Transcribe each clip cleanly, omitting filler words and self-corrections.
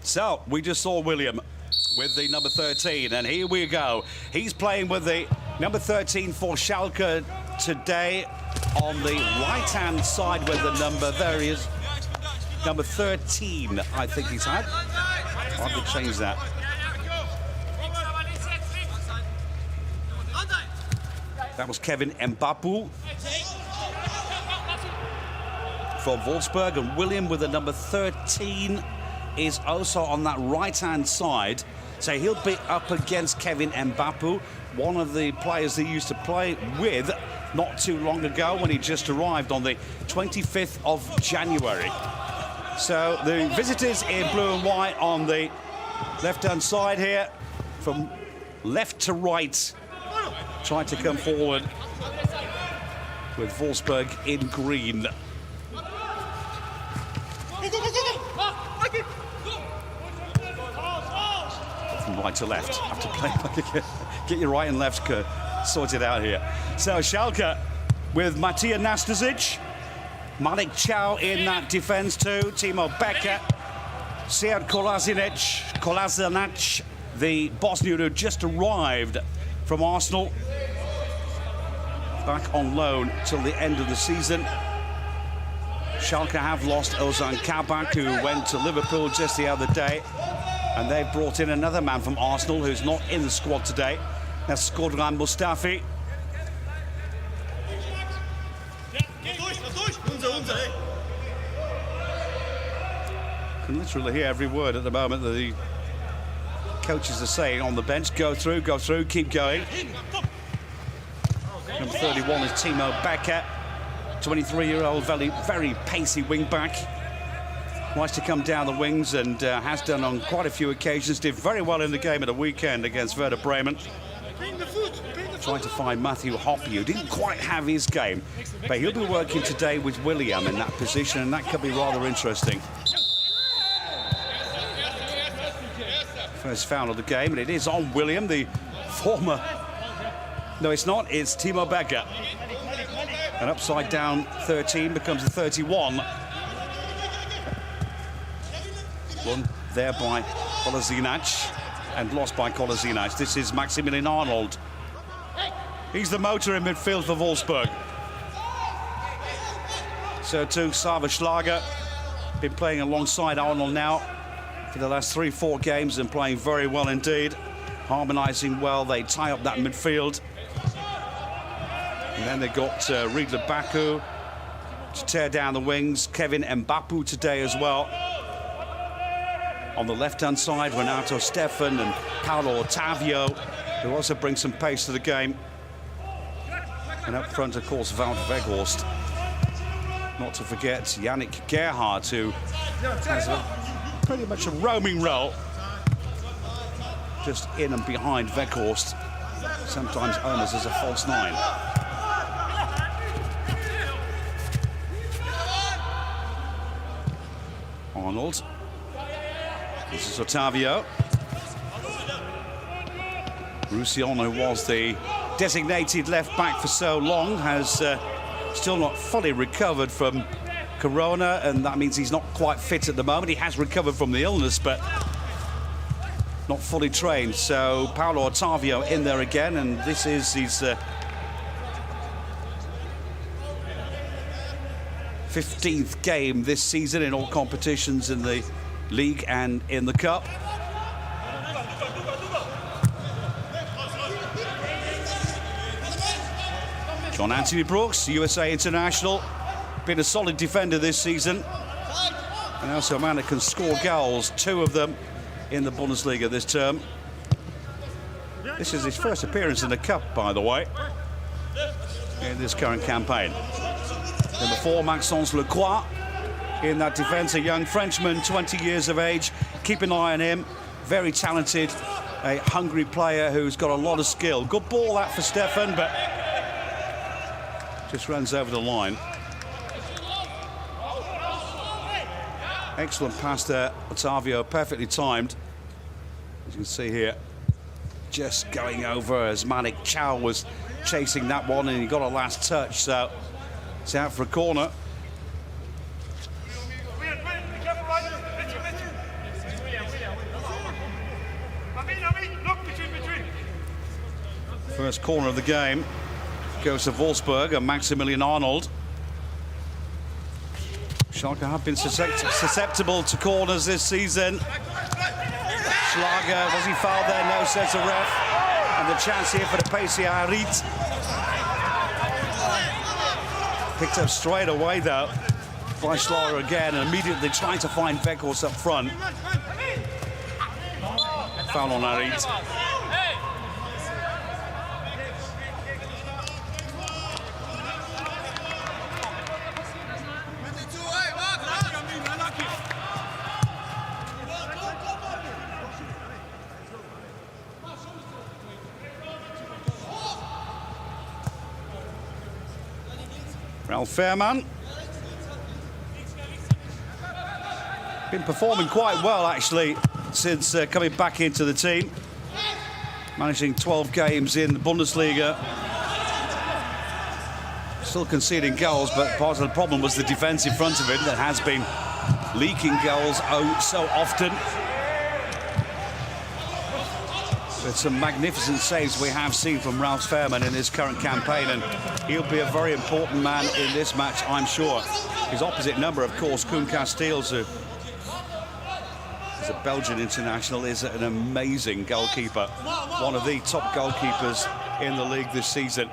So, we just saw William with the number 13, and here we go. He's playing with the number 13 for Schalke today on the right-hand side with the number, there he is, number 13, I think he's had. I'll have to change that. That was Kevin Mbappé for Wolfsburg, and William with the number 13 is also on that right-hand side. So he'll be up against Kevin Mbappé, one of the players he used to play with not too long ago when he just arrived on the 25th of January. So the visitors in blue and white on the left-hand side here, from left to right, trying to come forward with Wolfsburg in green. From right to left, have to play. Get your right and left sorted out here. So Schalke with Matija Nastasic, Malik Chow in that defence too, Timo Becker, Sead Kolasinac, the Bosnian who just arrived from Arsenal, back on loan till the end of the season. Schalke have lost Ozan Kabak, who went to Liverpool just the other day, and they've brought in another man from Arsenal who's not in the squad today. That's Skodran Mustafi. Can literally hear every word at the moment that the coaches are saying on the bench. Go through, keep going. Number 31 is Timo Becker, 23-year-old, very pacey wing-back. Likes to come down the wings and has done on quite a few occasions. Did very well in the game at the weekend against Werder Bremen. Trying to find Matthew Hoppe, who didn't quite have his game, but he'll be working today with William in that position, and that could be rather interesting. First foul of the game, and it is on William, the former... No, it's not, it's Timo Becker. An upside down 13 becomes a 31. Won there by Kolasinac and lost by Kolasinac. This is Maximilian Arnold. He's the motor in midfield for Wolfsburg. So too, Sava Schlager, been playing alongside Arnold now for the last 3-4 games and playing very well indeed. Harmonising well, they tie up that midfield. And then they've got Riedler Baku to tear down the wings. Kevin Mbappé today as well. On the left-hand side, Renato Stefan and Paulo Otavio, who also bring some pace to the game. And up front, of course, Wout Weghorst. Not to forget Yannick Gerhardt, who has pretty much a roaming role, just in and behind Weghorst, sometimes almost as a false nine. Arnold. This is Otavio. Roussillon, who was the designated left back for so long, has still not fully recovered from corona, and that means he's not quite fit at the moment. He has recovered from the illness, but not fully trained. So Paulo Otavio in there again, and this is his 15th game this season in all competitions in the league and in the cup. John Anthony Brooks, USA international, been a solid defender this season, and also a man that can score goals, 2 of them in the Bundesliga this term. This is his first appearance in the cup, by the way, in this current campaign. Number 4, Maxence Lecroix in that defence, a young Frenchman, 20 years of age. Keep an eye on him, very talented, a hungry player who's got a lot of skill. Good ball that for Stefan, but just runs over the line. Excellent pass there, Otavio, perfectly timed. As you can see here, just going over as Malik Chow was chasing that one, and he got a last touch, so it's out for a corner. First corner of the game goes to Wolfsburg and Maximilian Arnold. Schalke have been susceptible to corners this season. Schlager, was he fouled there? No, says the ref. And the chance here for the pacey Harit. Picked up straight away though by Schlager again, and immediately trying to find Weghorst up front. Foul on Harit. Ralf Fährmann. Been performing quite well actually since coming back into the team. Managing 12 games in the Bundesliga. Still conceding goals, but part of the problem was the defence in front of him that has been leaking goals so often. But some magnificent saves we have seen from Ralf Fährmann in this current campaign, and he'll be a very important man in this match, I'm sure. His opposite number, of course, Koen Casteels, who is a Belgian international, is an amazing goalkeeper. One of the top goalkeepers in the league this season.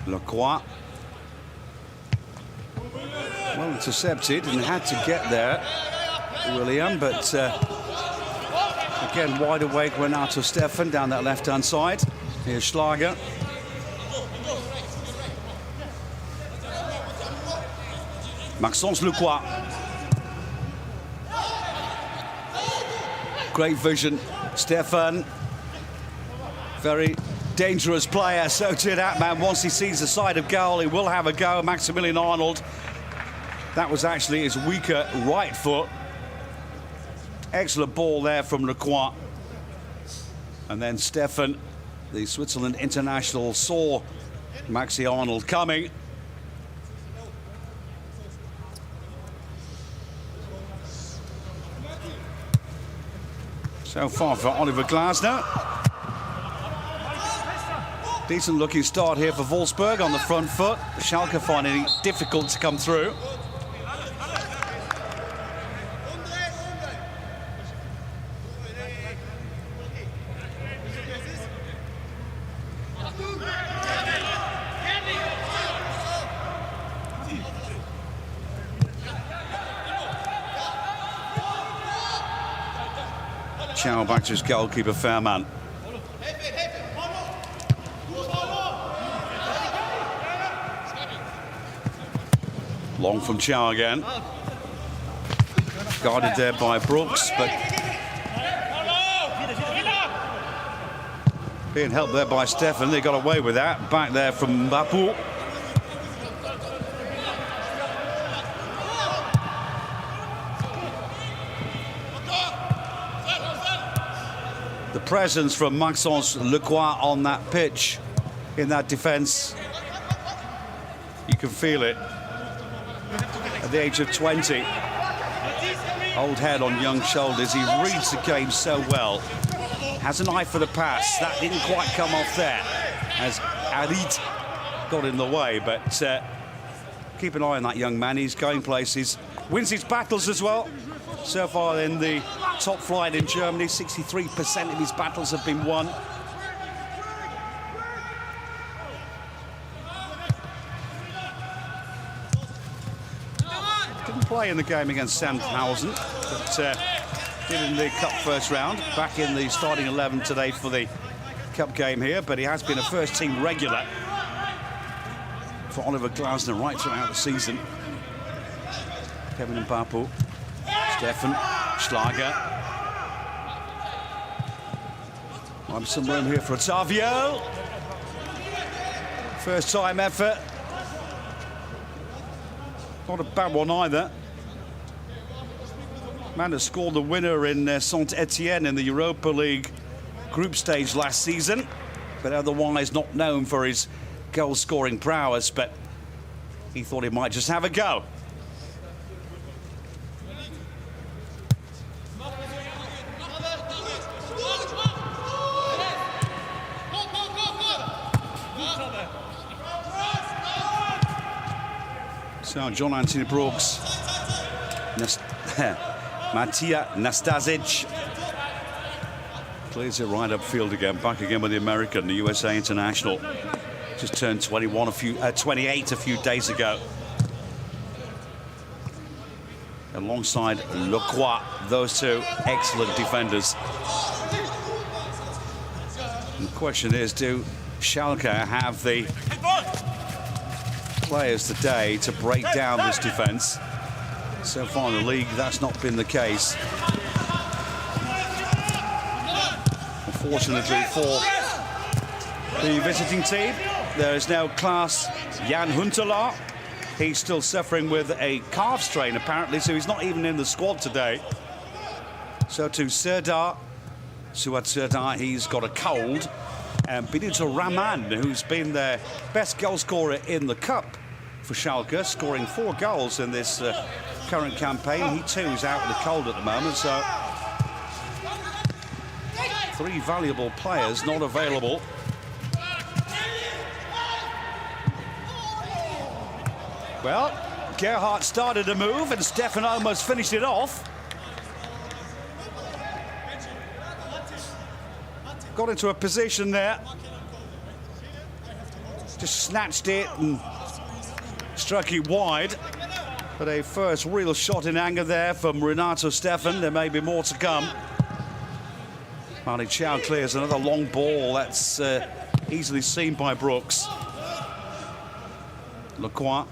Lacroix. Well intercepted and had to get there, William, but again wide awake Renato Stefan down that left-hand side. Here's Schlager. Maxence Lacroix. Great vision, Stefan. Very dangerous player, so to that man, once he sees the side of goal, he will have a go. Maximilian Arnold. That was actually his weaker right foot. Excellent ball there from Lacroix. And then Stefan, the Switzerland international, saw Maxi Arnold coming. So far for Oliver Glasner. Decent looking start here for Wolfsburg on the front foot. Schalke finding it difficult to come through. Chow back to his goalkeeper, Fährmann. Long from Chow again. Guarded there by Brooks, but being helped there by Stefan. They got away with that. Back there from Mbappé. The presence from Maxence Lacroix on that pitch, in that defence, you can feel it. At the age of 20, old head on young shoulders. He reads the game so well. Has an eye for the pass. That didn't quite come off there, as Harit got in the way. But keep an eye on that young man. He's going places. Wins his battles as well. So far in the top flight in Germany, 63% of his battles have been won. Play in the game against Sandhausen, but did in the Cup first round. Back in the starting 11 today for the Cup game here, but he has been a first-team regular for Oliver Glasner right throughout the season. Kevin Mbappé, Stefan, Schlager. Some room here for Otavio. First-time effort. Not a bad one either. Man who scored the winner in Saint-Etienne in the Europa League group stage last season, but otherwise not known for his goal-scoring prowess, but he thought he might just have a go. So John Anthony Brooks, Matija Nastasic plays it right upfield again, back again with the American, the USA international. Just turned 28 a few days ago. Alongside Lecroix, those two excellent defenders. And the question is, do Schalke have the players today to break down this defence? So far in the league, that's not been the case. Unfortunately for the visiting team, there is now Klaas Jan Huntelaar. He's still suffering with a calf strain, apparently, so he's not even in the squad today. So to Suat Serdar, he's got a cold. And Benito Raman, who's been their best goal scorer in the Cup for Schalke, scoring 4 goals in this current campaign. He too is out with a cold at the moment, so 3 valuable players not available. Well, Gerhardt started a move and Stefan almost finished it off. Got into a position there. Just snatched it and struck it wide. But a first real shot in anger there from Renato Stefan. There may be more to come. Mali Chow clears another long ball that's easily seen by Brooks. Lecroix.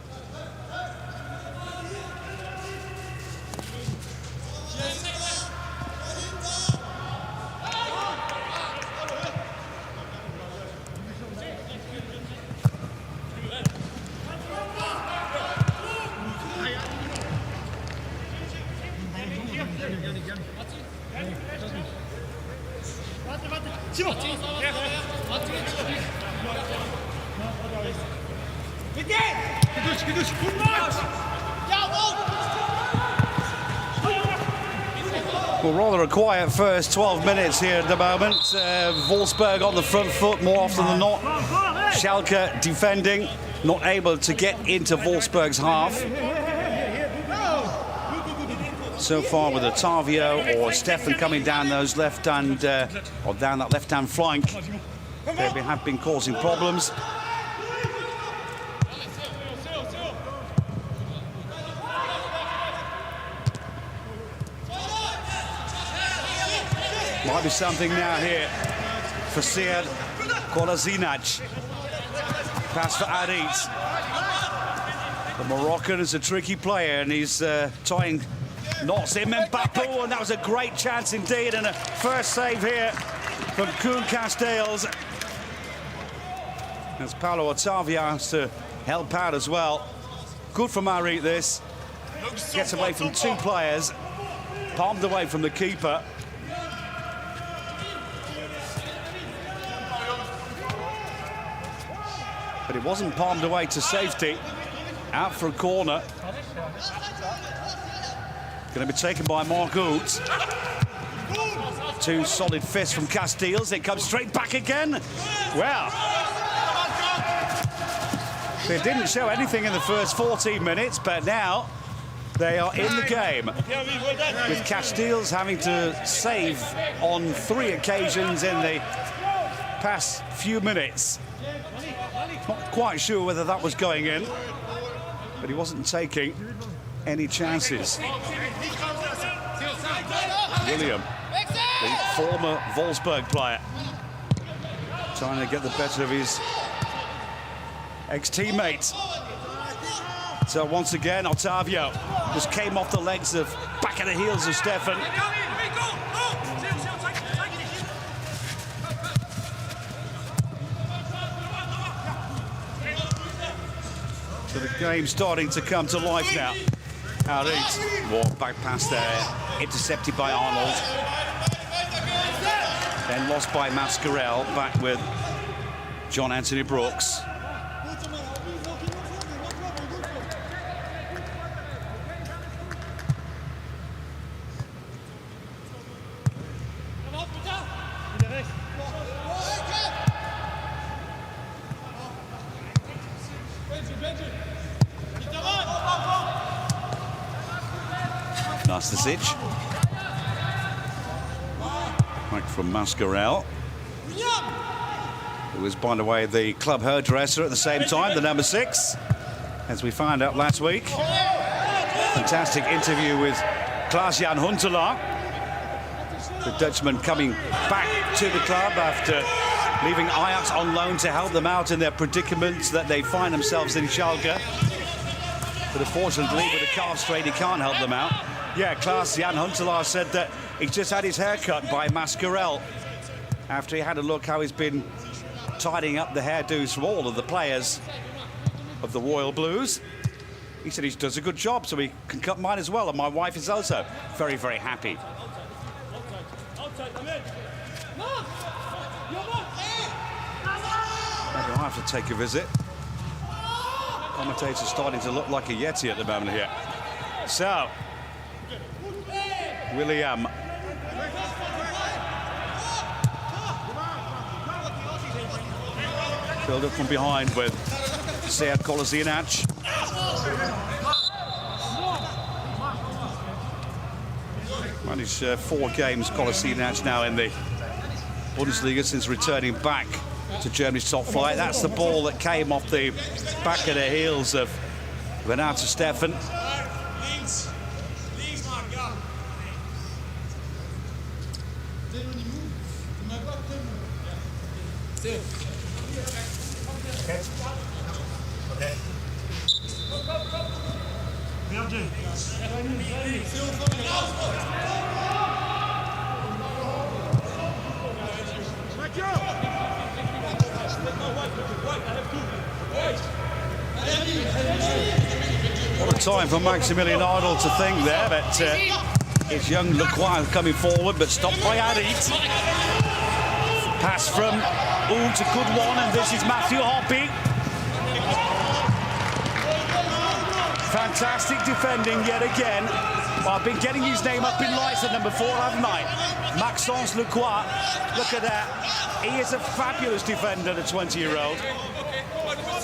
Well, rather a quiet first 12 minutes here at the moment. Wolfsburg on the front foot more often than not. Schalke defending, not able to get into Wolfsburg's half. So far with Otavio or Stefan coming down those left-hand, or down that left-hand flank, they have been causing problems. Might be something now here for Sead Kolasinac. Pass for Arit. The Moroccan is a tricky player and he's tying knots in Mbappé, and that was a great chance indeed, and a first save here from Koen Casteels. As Paulo Otavio has to help out as well. Good for Arit this. Gets away from 2 players, palmed away from the keeper. But it wasn't palmed away to safety. Out for a corner. Going to be taken by Margout. 2 solid fists from Casteels. It comes straight back again. Well, they didn't show anything in the first 14 minutes, but now they are in the game. With Casteels having to save on 3 occasions in the past few minutes. Not quite sure whether that was going in, but he wasn't taking any chances. William, the former Wolfsburg player, trying to get the better of his ex-teammate. So once again, Otavio just came off the legs of, back at the heels of Stefan. So the game's starting to come to life now. Arit, walk back past there, intercepted by Arnold. Then lost by Mascarell, back with John Anthony Brooks. Nastasic. Back from Mascarell, who was, by the way, the club hairdresser at the same time, the number 6, as we found out last week. Fantastic interview with Klaas-Jan Huntelaar, the Dutchman coming back to the club after leaving Ajax on loan to help them out in their predicaments that they find themselves in Schalke. But unfortunately, with a calf strain, he can't help them out. Yeah, Klaas-Jan Huntelaar said that he just had his hair cut by Mascarell after he had a look how he's been tidying up the hairdos from all of the players of the Royal Blues. He said he does a good job, so he can cut mine as well, and my wife is also very, very happy. Maybe I'll have to take a visit. Commentator's starting to look like a Yeti at the moment here. So, William. Build up from behind with Sead Kolasinac. Managed 4 games, Kolasinac now in the Bundesliga since returning back to Germany's top flight. That's the ball that came off the back of the heels of Renato Steffen. What a time for Maximilian Arnold to think there, but it's young Lacroix coming forward, but stopped by Arit. Pass from Oud to good one, and this is Matthew Hoppe. Fantastic defending yet again. Well, I've been getting his name up in lights at number 4, haven't I? Maxence Lacroix. Look at that. He is a fabulous defender, the 20-year-old.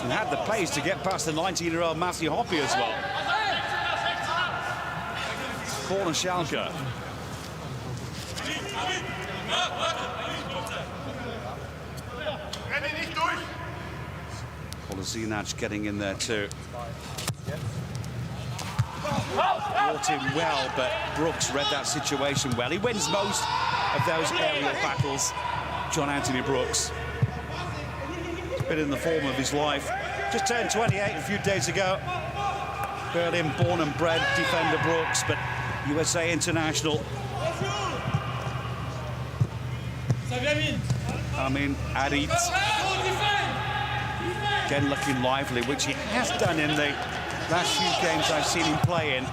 And had the pace to get past the 19-year-old Matthew Hoppe as well. Corner Schalke. Kolasinac getting in there too. Brought him well, but Brooks read that situation well. He wins most of those aerial battles, John Anthony Brooks. He's been in the form of his life. Just turned 28 a few days ago. Berlin born and bred defender Brooks, but USA international. I mean, Arit. Again looking lively, which he has done in the last few games I've seen him play in.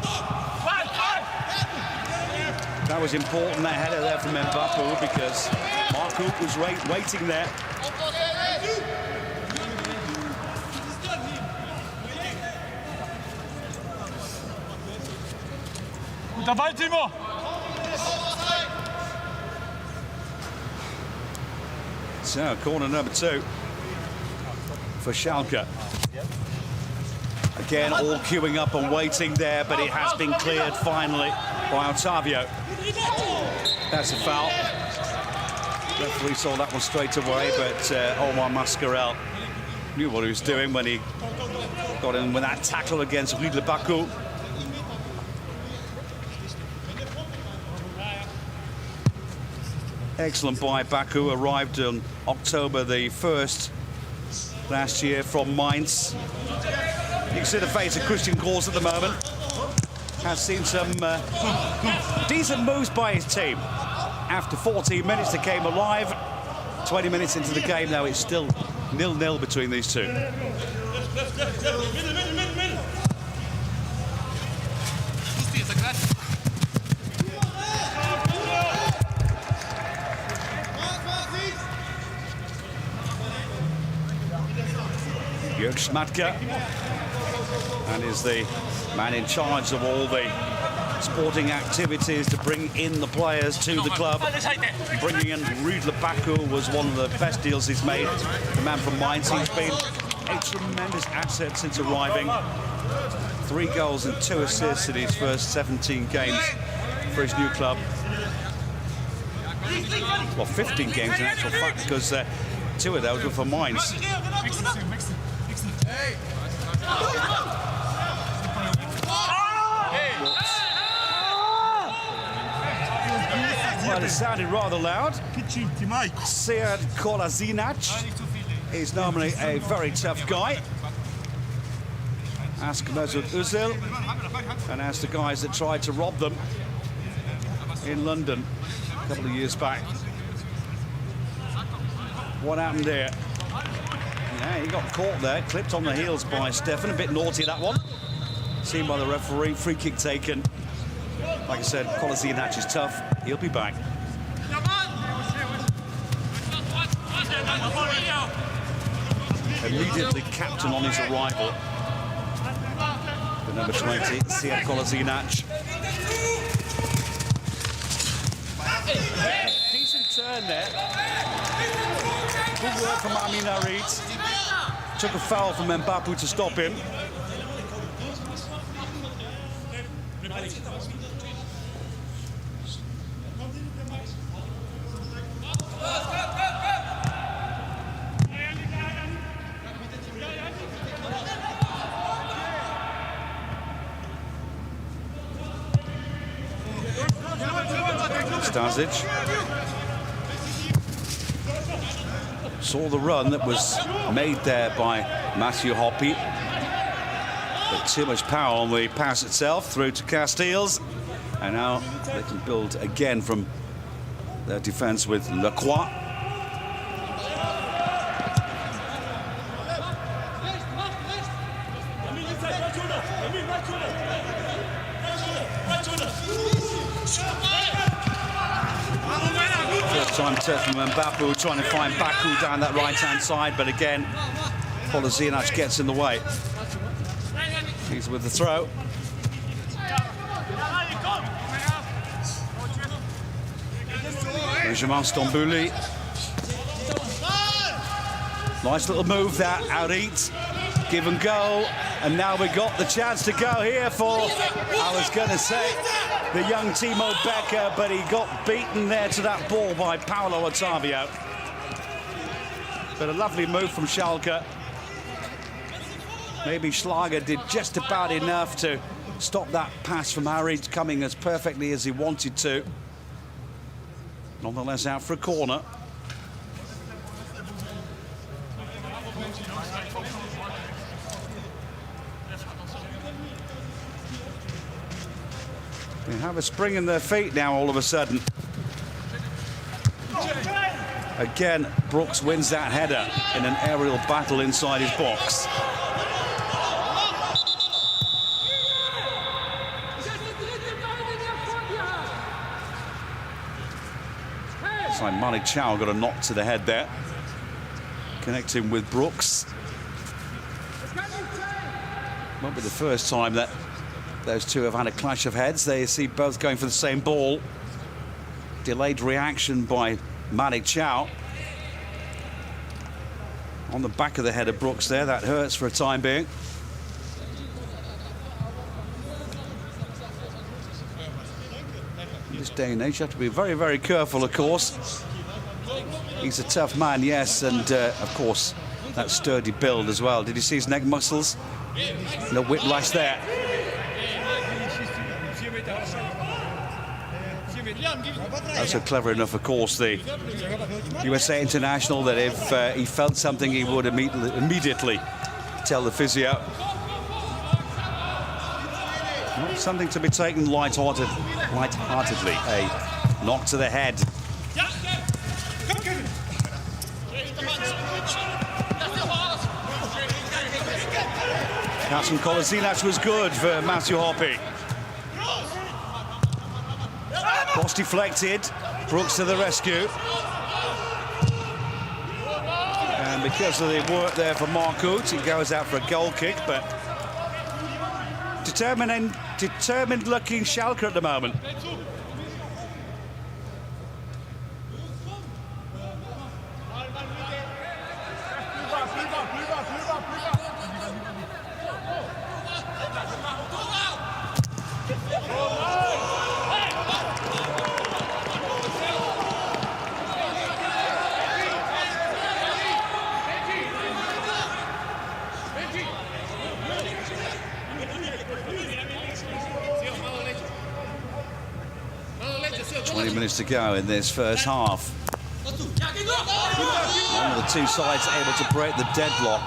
That was important, that header there from Mbappé, because Mark Hook was waiting there. So, corner number 2 for Schalke. Again, all queuing up and waiting there, but it has been cleared finally by Otavio. That's a foul. Referee saw that one straight away, but Omar Mascarell knew what he was doing when he got in with that tackle against Rüdiger Baku. Excellent by Baku, arrived on October the 1st last year from Mainz. You can see the face of Christian Gross at the moment. Has seen some decent moves by his team. After 14 minutes, they came alive. 20 minutes into the game now, it's still 0-0 between these two. Schmatke, and is the man in charge of all the sporting activities to bring in the players to the club. Bringing in Rüdler Baku was one of the best deals he's made. The man from Mainz, he's been a tremendous asset since arriving. 3 goals and 2 assists in his first 17 games for his new club. Well, 15 games in actual fact, because 2 of those were for Mainz. Well, it sounded rather loud. Sead Kolasinac is normally a very tough guy. Ask Mesut Özil, and ask the guys that tried to rob them in London a couple of years back. What happened there? Yeah, he got caught there, clipped on the heels by Stefan. A bit naughty, that one. Seen by the referee, free kick taken. Like I said, Kolasinac is tough. He'll be back. Immediately captain on his arrival. The number 20, Sead Kolasinac. Decent turn there. Good work from Amin Harit. Took a foul from Mbappé to stop him. Stasic saw the run that was made there by Matthew Hoppe, but too much power on the pass itself through to Castells, and now they can build again from their defense with Lacroix. Time touch from Mbappé, trying to find Baku down that right-hand side, but again, Kolasinac gets in the way. He's with the throw. Benjamin Stambouli. Nice little move that, Harit. Give and go, and now we got the chance to go here for, I was going to say, the young Timo Becker, but he got beaten there to that ball by Paulo Otavio. But a lovely move from Schalke. Maybe Schlager did just about enough to stop that pass from Harit coming as perfectly as he wanted to. Nonetheless, out for a corner. They have a spring in their feet now all of a sudden. Again, Brooks wins that header in an aerial battle inside his box. It's like Malik Chow got a knock to the head there, connecting with Brooks. Won't be the first time that those two have had a clash of heads. They see both going for the same ball. Delayed reaction by Malik Chow. On the back of the head of Brooks there. That hurts for a time being. In this day and age, you have to be very, very careful, of course. He's a tough man, yes, and of course, that sturdy build as well. Did you see his neck muscles? No whiplash there. Also clever enough, of course, the USA international, that if he felt something, he would immediately tell the physio. Not something to be taken light-heartedly. A knock to the head. Pass from Kolasinac was good for Matthew Hoppe. Cross deflected. Brooks to the rescue. And because of the work there for Mark Hoot, he goes out for a goal kick, but determined looking Schalke at the moment. Minutes to go in this first half. One of the two sides able to break the deadlock.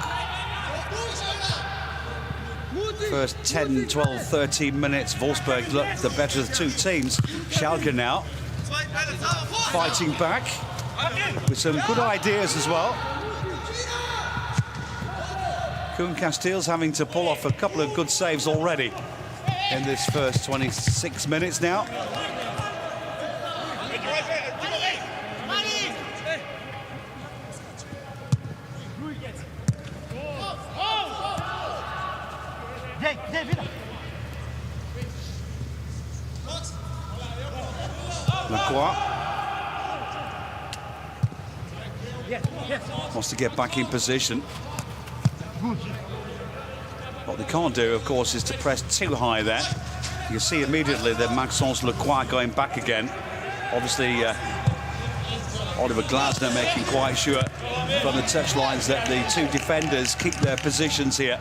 First 10, 12, 13 minutes, Wolfsburg looked the better of the two teams. Schalke now fighting back with some good ideas as well. Koen Casteels having to pull off a couple of good saves already in this first 26 minutes now. Wants to get back in position. What they can't do, of course, is to press too high there. You can see immediately that Maxence Lacroix going back again. Obviously, Oliver Glasner making quite sure from the touchlines that the two defenders keep their positions here.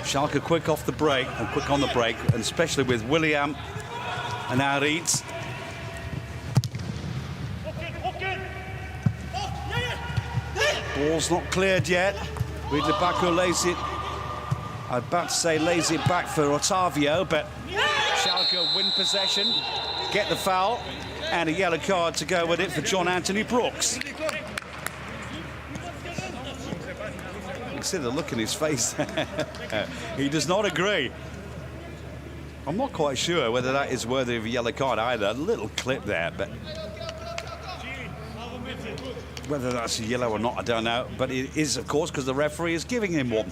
Schalke quick off the break, and quick on the break, and especially with William and Arit. Ball's not cleared yet. Ridley-Baku lays it. I'm about to say lays it back for Otavio, but Schalke win possession, get the foul, and a yellow card to go with it for John Anthony Brooks. You can see the look in his face. He does not agree. I'm not quite sure whether that is worthy of a yellow card either. A little clip there, but whether that's a yellow or not, I don't know. But it is, of course, because the referee is giving him one.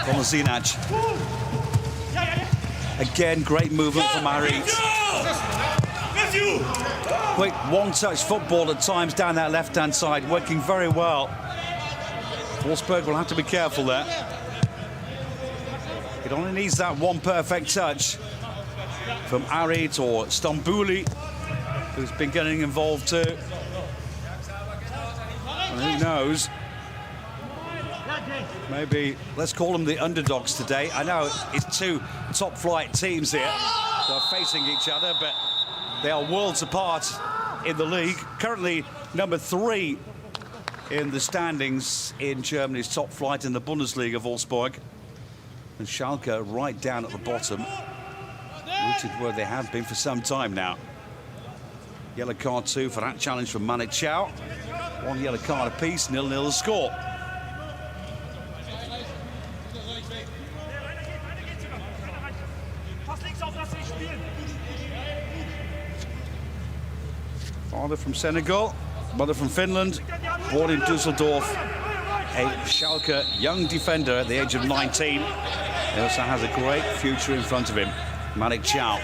Kolasinac. Again, great movement from Arit. Quick one-touch football at times down that left-hand side, working very well. Wolfsburg will have to be careful there. It only needs that one perfect touch from Arit or Stambouli, who's been getting involved too. And who knows? Maybe let's call them the underdogs today. I know it's two top-flight teams here that are facing each other, but they are worlds apart in the league. Currently number 3 in the standings in Germany's top flight in the Bundesliga, Wolfsburg. And Schalke right down at the bottom, rooted where they have been for some time now. Yellow card 2 for that challenge from Malik Chow. 1 yellow card apiece, 0-0 the score. Father from Senegal, mother from Finland, born in Dusseldorf. A Schalke young defender at the age of 19. He also has a great future in front of him. Malik Chow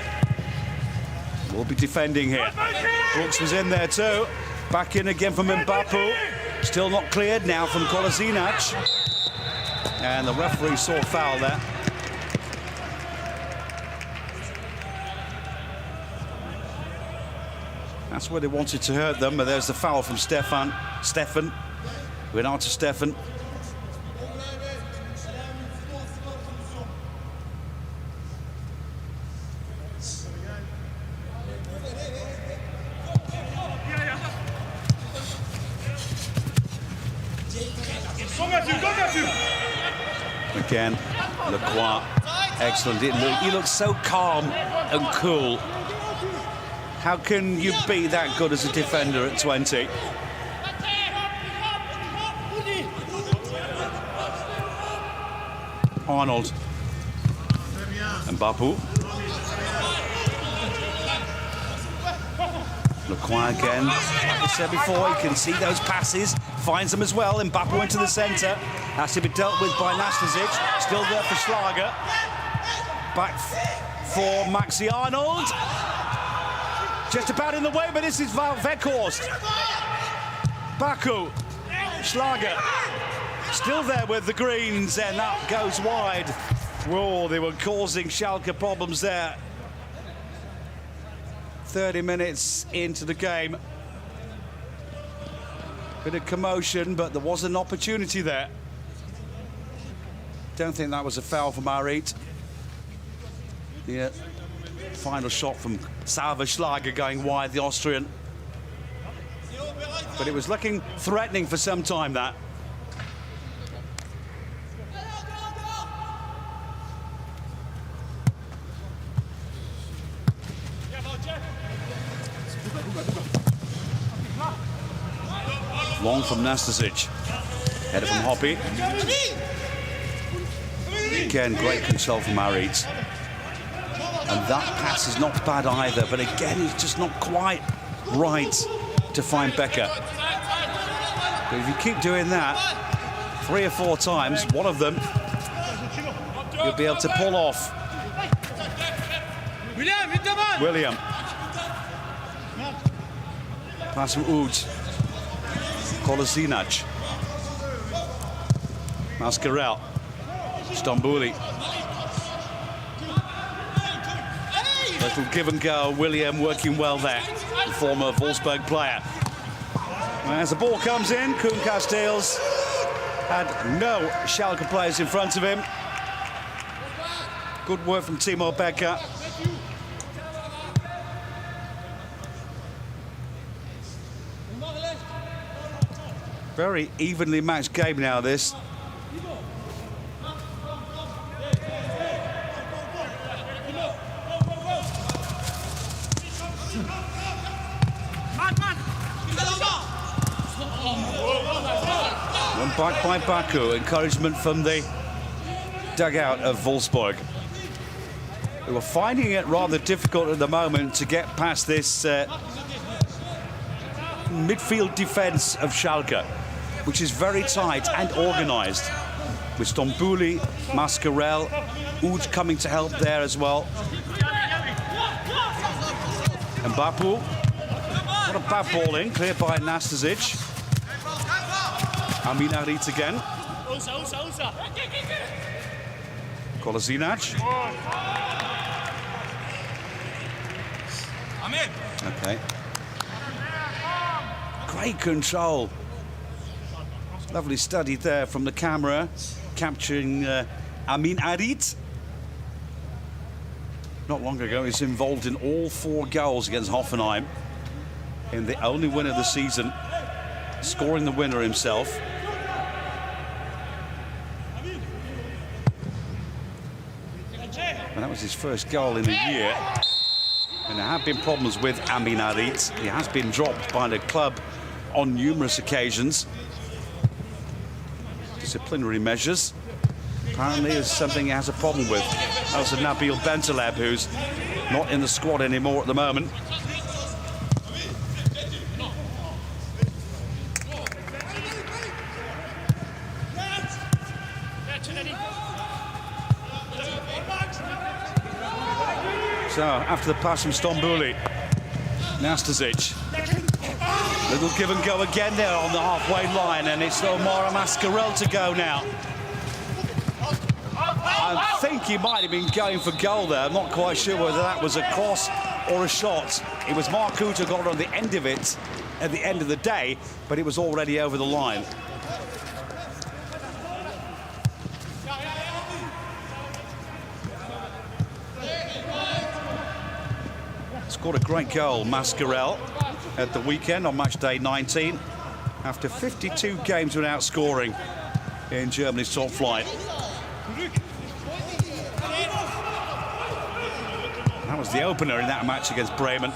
will be defending here. Brooks was in there too. Back in again from Mbapu. Still not cleared now from Kolasinac. And the referee saw a foul there. That's where they wanted to hurt them, but there's the foul from Stefan. Renato Stefan. Again, Lacroix, excellent. He looks so calm and cool. How can you be that good as a defender at 20? Arnold. Mbappé. Lacroix again. Like I said before, you can see those passes. Finds them as well. Mbappé into the centre. Has to be dealt with by Nastasic. Still there for Schalke. Back for Maxi Arnold. Just about in the way, but this is Weghorst. Baku. Schalke. Still there with the greens, and that goes wide. Whoa, they were causing Schalke problems there. 30 minutes into the game. Bit of commotion, but there was an opportunity there. Don't think that was a foul from Arit. Yeah, final shot from Salva Schlager going wide, the Austrian. But it was looking threatening for some time, that. Long from Nastasic. Header from Hoppe. Again, great control from Arit. And that pass is not bad either, but again, he's just not quite right to find Becker. But if you keep doing that 3 or 4 times, one of them you'll be able to pull off. William. Pass from Ud. Kolasinac. Mascarell. Stambouli. Little give and go. William working well there. The former Wolfsburg player. As the ball comes in, Koen Casteels had no Schalke players in front of him. Good work from Timo Becker. Very evenly matched game now, this. One back by Baku. Encouragement from the dugout of Wolfsburg. They were finding it rather difficult at the moment to get past this midfield defence of Schalke, which is very tight and organised, with Stambouli, Mascarell, Ud coming to help there as well. Mbappé, what a bad ball in, cleared by Nastasic. Amin Arit again. Kolasinac. Okay. Great control. Lovely study there from the camera, capturing Amin Arit. Not long ago, he's involved in all 4 goals against Hoffenheim in the only win of the season, scoring the winner himself. And that was his first goal in a year. And there have been problems with Amin Arit. He has been dropped by the club on numerous occasions. Disciplinary measures apparently is something he has a problem with. That was Nabil Bentaleb, who's not in the squad anymore at the moment. So after the pass from Stambouli, Nastasic. Little give and go again there on the halfway line, and it's Omar Mascarell to go now. I think he might have been going for goal there. I'm not quite sure whether that was a cross or a shot. It was Marcoux who got on the end of it at the end of the day, but it was already over the line. Scored a great goal, Mascarell, at the weekend on match day 19, after 52 games without scoring in Germany's top flight. That was the opener in that match against Bremen.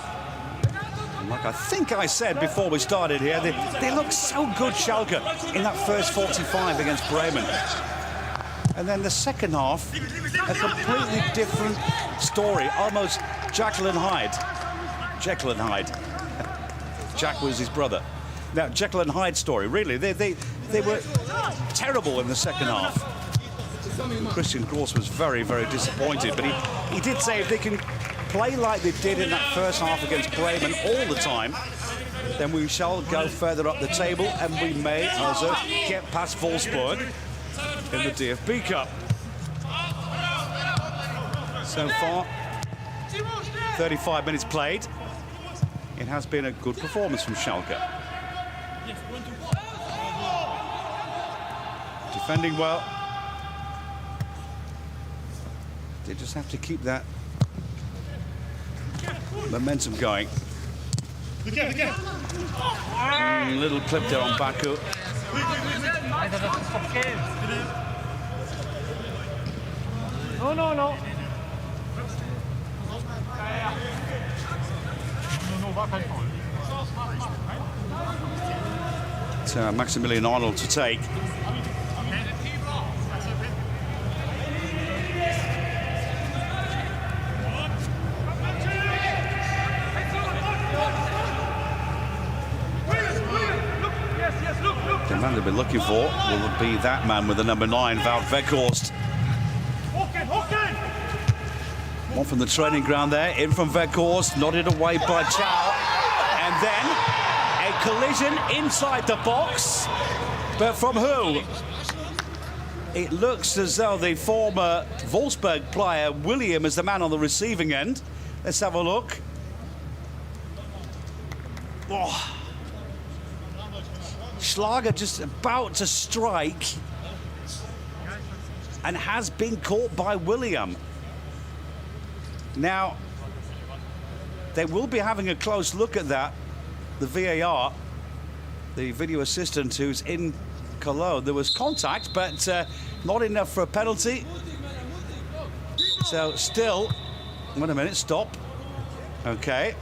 And like I think I said before we started here, they look so good, Schalke, in that first 45 against Bremen. And then the second half, a completely different story, almost Jekyll and Hyde. Jekyll and Hyde. Jack was his brother. Now, Jekyll and Hyde story, really. They were terrible in the second half. Christian Gross was very, very disappointed, but he did say if they can play like they did in that first half against Bremen all the time, then we shall go further up the table and we may also get past Wolfsburg in the DFB Cup. So far, 35 minutes played. It has been a good performance from Schalke. Defending well. They just have to keep that momentum going. Little clip there on Baku. No. It's Maximilian Arnold to take. The man they've been looking for will be that man with the number 9, Wout Weghorst. One from the training ground there, in from Weghorst, nodded away by Chow. And then a collision inside the box. But from who? It looks as though the former Wolfsburg player, William, is the man on the receiving end. Let's have a look. Oh. Schlager just about to strike and has been caught by William. Now, they will be having a close look at that. The VAR, the video assistant who's in Cologne, there was contact, but not enough for a penalty. So still, wait a minute, stop. Okay.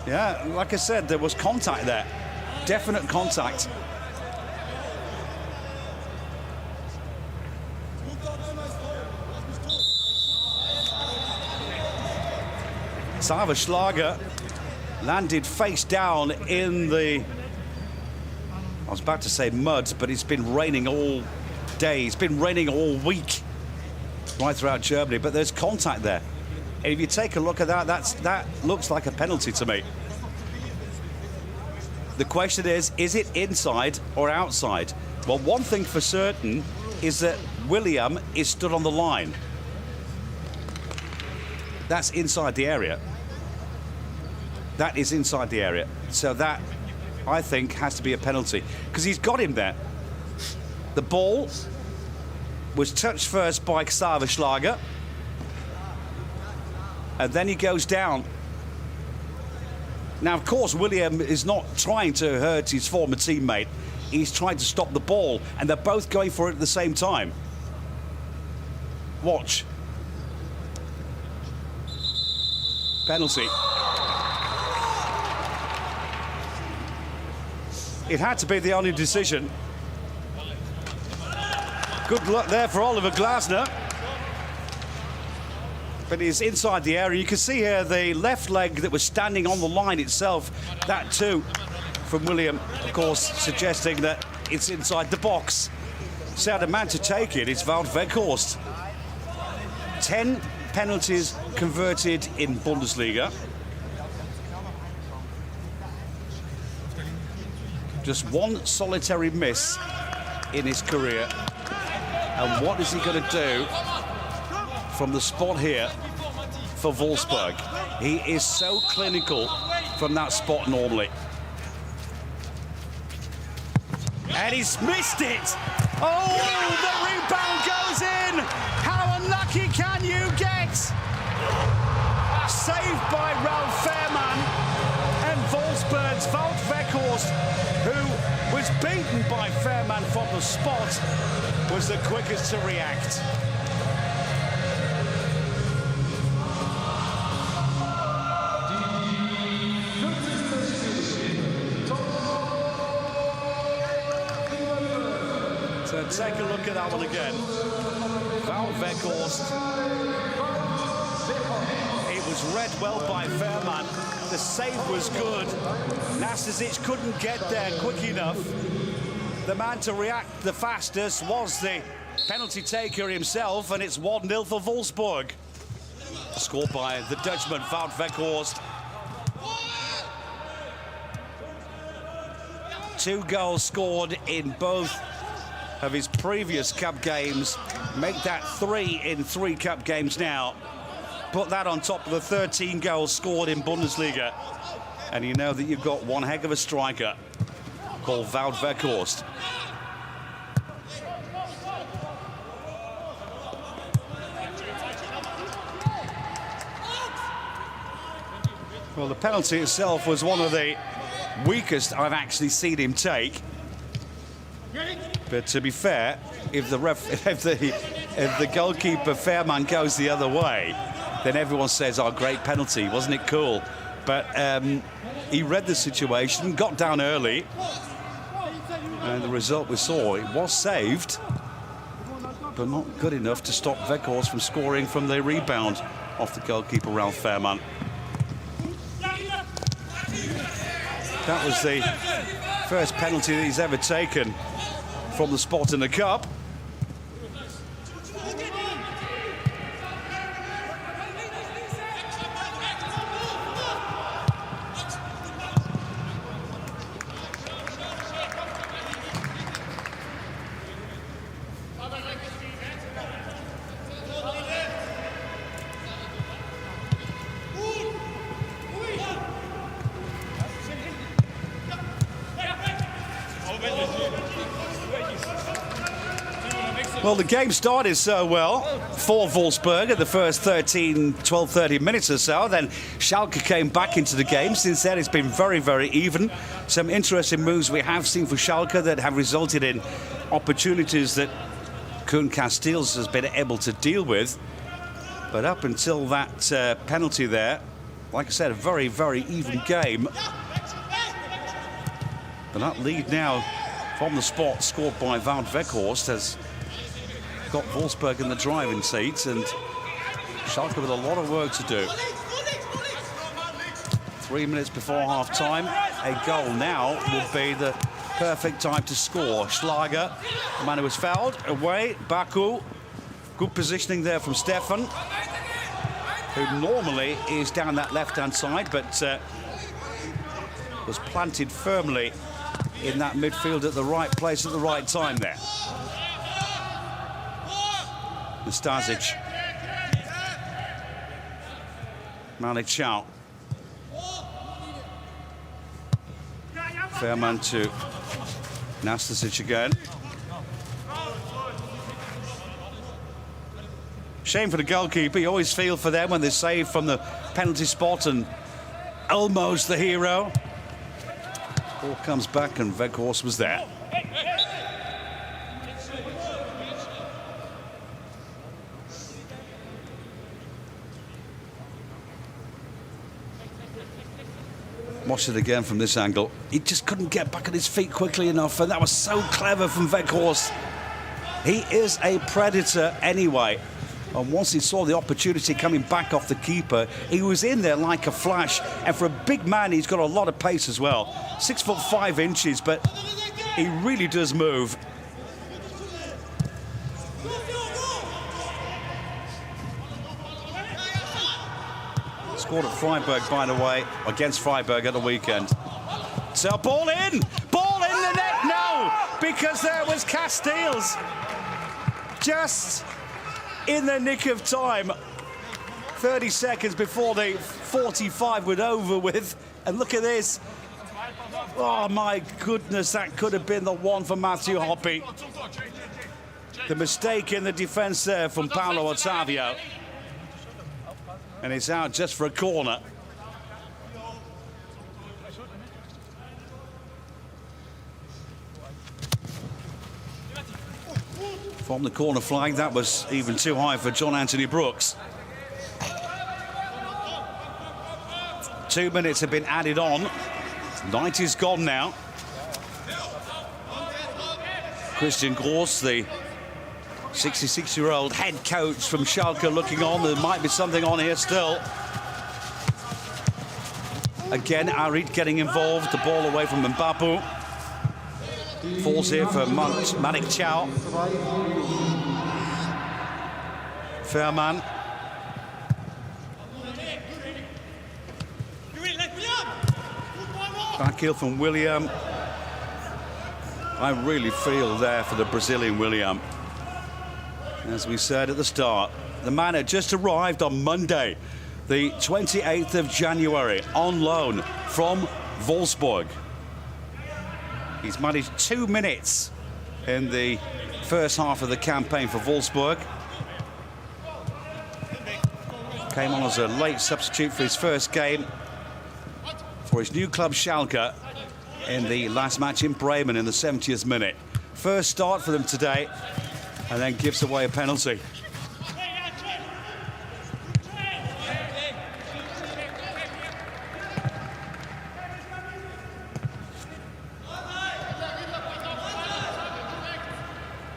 Yeah, like I said, there was contact there. Definite contact. Xaver Schlager landed face down in the, I was about to say mud, but it's been raining all day. It's been raining all week right throughout Germany, but there's contact there. And if you take a look at that, that looks like a penalty to me. The question is it inside or outside? Well, one thing for certain is that William is stood on the line. That's inside the area. That is inside the area. So that, I think, has to be a penalty because he's got him there. The ball was touched first by Xaver Schlager, and then he goes down. Now, of course, William is not trying to hurt his former teammate. He's trying to stop the ball, and they're both going for it at the same time. Watch. Penalty. It had to be the only decision. Good luck there for Oliver Glasner. But he's inside the area. You can see here the left leg that was standing on the line itself. That too from William, of course, suggesting that it's inside the box. So the man to take it is Wout Weghorst. 10 penalties converted in Bundesliga. Just one solitary miss in his career. And what is he going to do from the spot here for Wolfsburg? He is so clinical from that spot normally. And he's missed it! Oh, the rebound goes in! How unlucky can you get? Saved by Ralf Fährmann, and Wolfsburg's Wout Weghorst, who was beaten by Fährmann from the spot, was the quickest to react. So take a look at that one again. Wout Weghorst. It was read well by Fairman. The save was good. Nastasic couldn't get there quick enough. The man to react the fastest was the penalty taker himself, and it's 1-0 for Wolfsburg. Scored by the Dutchman, Wout Weghorst. 2 goals scored in both of his previous cup games. Make that 3 in 3 cup games now. Put that on top of the 13 goals scored in Bundesliga. And you know that you've got one heck of a striker called Wout Weghorst. Well, the penalty itself was one of the weakest I've actually seen him take. But to be fair, if the goalkeeper Fairman goes the other way, then everyone says, "Oh, great penalty, wasn't it cool?" But he read the situation, got down early, and the result we saw, it was saved, but not good enough to stop Weghorst from scoring from the rebound off the goalkeeper Ralf Fairman. That was the first penalty that he's ever taken from the spot in the cup. Well, the game started so well for Wolfsburg at the first 12, 13 minutes or so. Then Schalke came back into the game. Since then, it's been very, very even. Some interesting moves we have seen for Schalke that have resulted in opportunities that Koen Casteels has been able to deal with. But up until that penalty there, like I said, a very, very even game. But that lead now from the spot scored by Wout Weghorst has got Wolfsburg in the driving seat, and Schalke with a lot of work to do. 3 minutes before half-time, a goal now would be the perfect time to score. Schlager, the man who was fouled, away. Baku, good positioning there from Stefan, who normally is down that left-hand side, but was planted firmly in that midfield at the right place at the right time there. Nastasic. Malik Chow. Fairman to Nastasic again. Shame for the goalkeeper. You always feel for them when they save from the penalty spot, and almost the hero. Ball comes back and Weghorst was there. Watch it again from this angle. He just couldn't get back on his feet quickly enough, and that was so clever from Weghorst. He is a predator anyway. And once he saw the opportunity coming back off the keeper, he was in there like a flash. And for a big man, he's got a lot of pace as well. 6'5", but he really does move. Scored at Freiburg, by the way, against Freiburg at the weekend. So ball in the net, no, because there was Casteels. Just in the nick of time, 30 seconds before the 45 were over with, and look at this. Oh my goodness, that could have been the one for Matthew Hoppe. The mistake in the defence there from Paulo Otavio. And it's out just for a corner. From the corner flag, that was even too high for John Anthony Brooks. 2 minutes have been added on. 90's gone now. Christian Gross, the 66-year-old head coach from Schalke, looking on. There might be something on here still. Again, Arid getting involved. The ball away from Mbappé. Falls here for Malik Chow. Fairman. Back heel from William. I really feel there for the Brazilian William. As we said at the start, the man had just arrived on Monday, the 28th of January, on loan from Wolfsburg. He's managed 2 minutes in the first half of the campaign for Wolfsburg. Came on as a late substitute for his first game for his new club Schalke in the last match in Bremen in the 70th minute. First start for them today, and then gives away a penalty.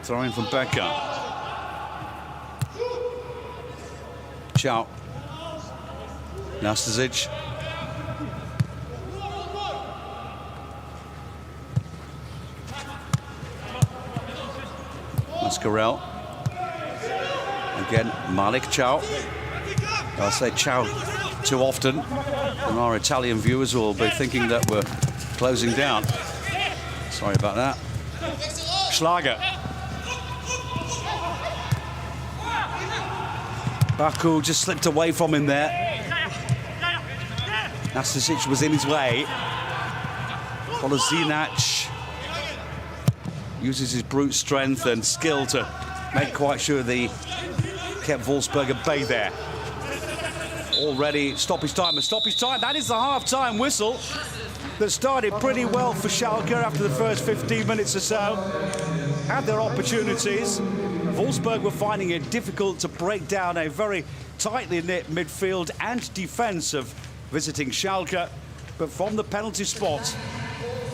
Throwing from Becker. Chow. Nastasic. Mascarell. Again, Malik Chow. I'll say Chow too often, and our Italian viewers will be thinking that we're closing down. Sorry about that. Schlager. Baku just slipped away from him there. Nastasic was in his way. Polozinac uses his brute strength and skill to make quite sure they kept Wolfsburg at bay there. Already stoppage time. That is the half-time whistle that started pretty well for Schalke after the first 15 minutes or so. Had their opportunities. Wolfsburg were finding it difficult to break down a very tightly knit midfield and defence of visiting Schalke. But from the penalty spot,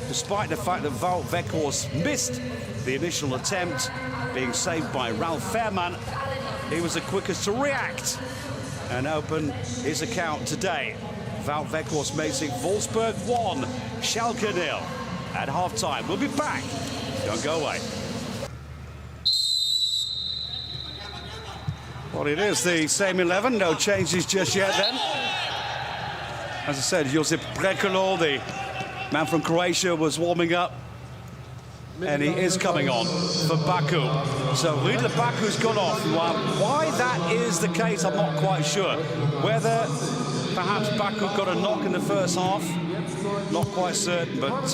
despite the fact that Wout Weghorst missed the initial attempt, being saved by Ralf Fairman, he was the quickest to react and open his account today. Wout Weghorst makes it Wolfsburg 1, Schalke 0 at half-time. We'll be back. Don't go away. Well, it is the same 11, no changes just yet then. As I said, Josip Brekalo, the man from Croatia, was warming up, and he is coming on for Baku. So Riedle Baku's gone off. Why that is the case, I'm not quite sure. Whether perhaps Baku got a knock in the first half, not quite certain, but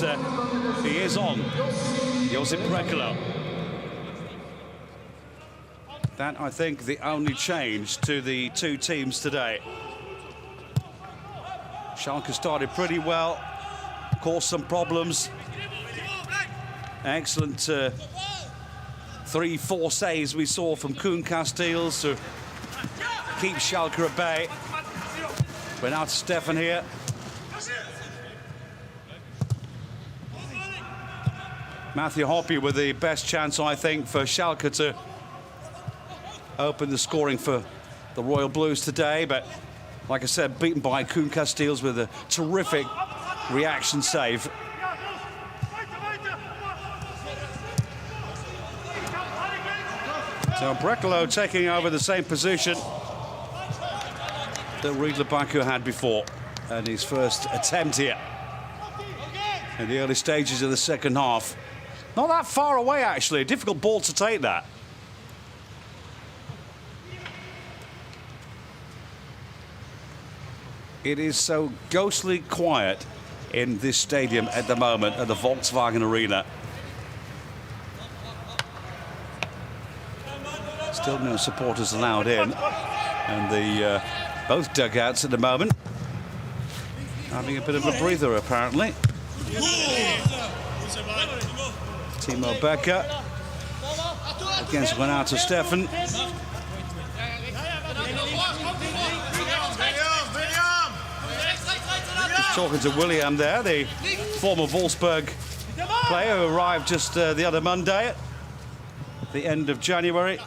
he is on. Josip Brekalo. That, I think, the only change to the two teams today. Schalke started pretty well, caused some problems. Excellent 3-4 saves we saw from Koen Casteels to keep Schalke at bay. We're now to Stefan here. Matthew Hoppe with the best chance, I think, for Schalke to open the scoring for the Royal Blues today, but like I said, beaten by Koen Casteels with a terrific reaction save. So Brekalo taking over the same position that Riedle Baku had before, and his first attempt here in the early stages of the second half. Not that far away, actually. A difficult ball to take that. It is so ghostly quiet in this stadium at the moment at the Volkswagen Arena. Still no supporters allowed in, and the both dugouts at the moment having a bit of a breather apparently. Timo Becker against Renato Stefan. Just talking to William there, the former Wolfsburg player who arrived just the other Monday. at the end of January.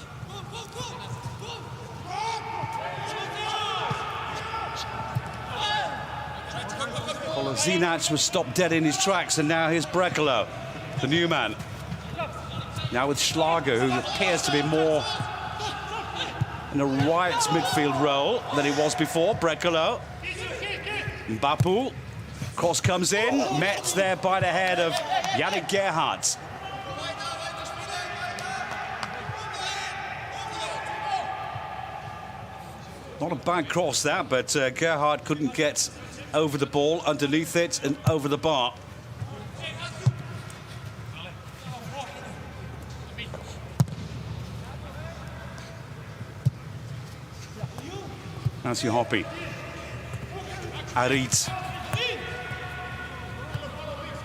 Zinac was stopped dead in his tracks, and now here's Brekalo, the new man. Now with Schalke, who appears to be more in a right midfield role than he was before. Brekalo. Mbappé. Cross comes in, met there by the head of Yannick Gerhardt. Not a bad cross that, but Gerhardt couldn't get over the ball, underneath it and over the bar. Nancy Hoppy. Arit,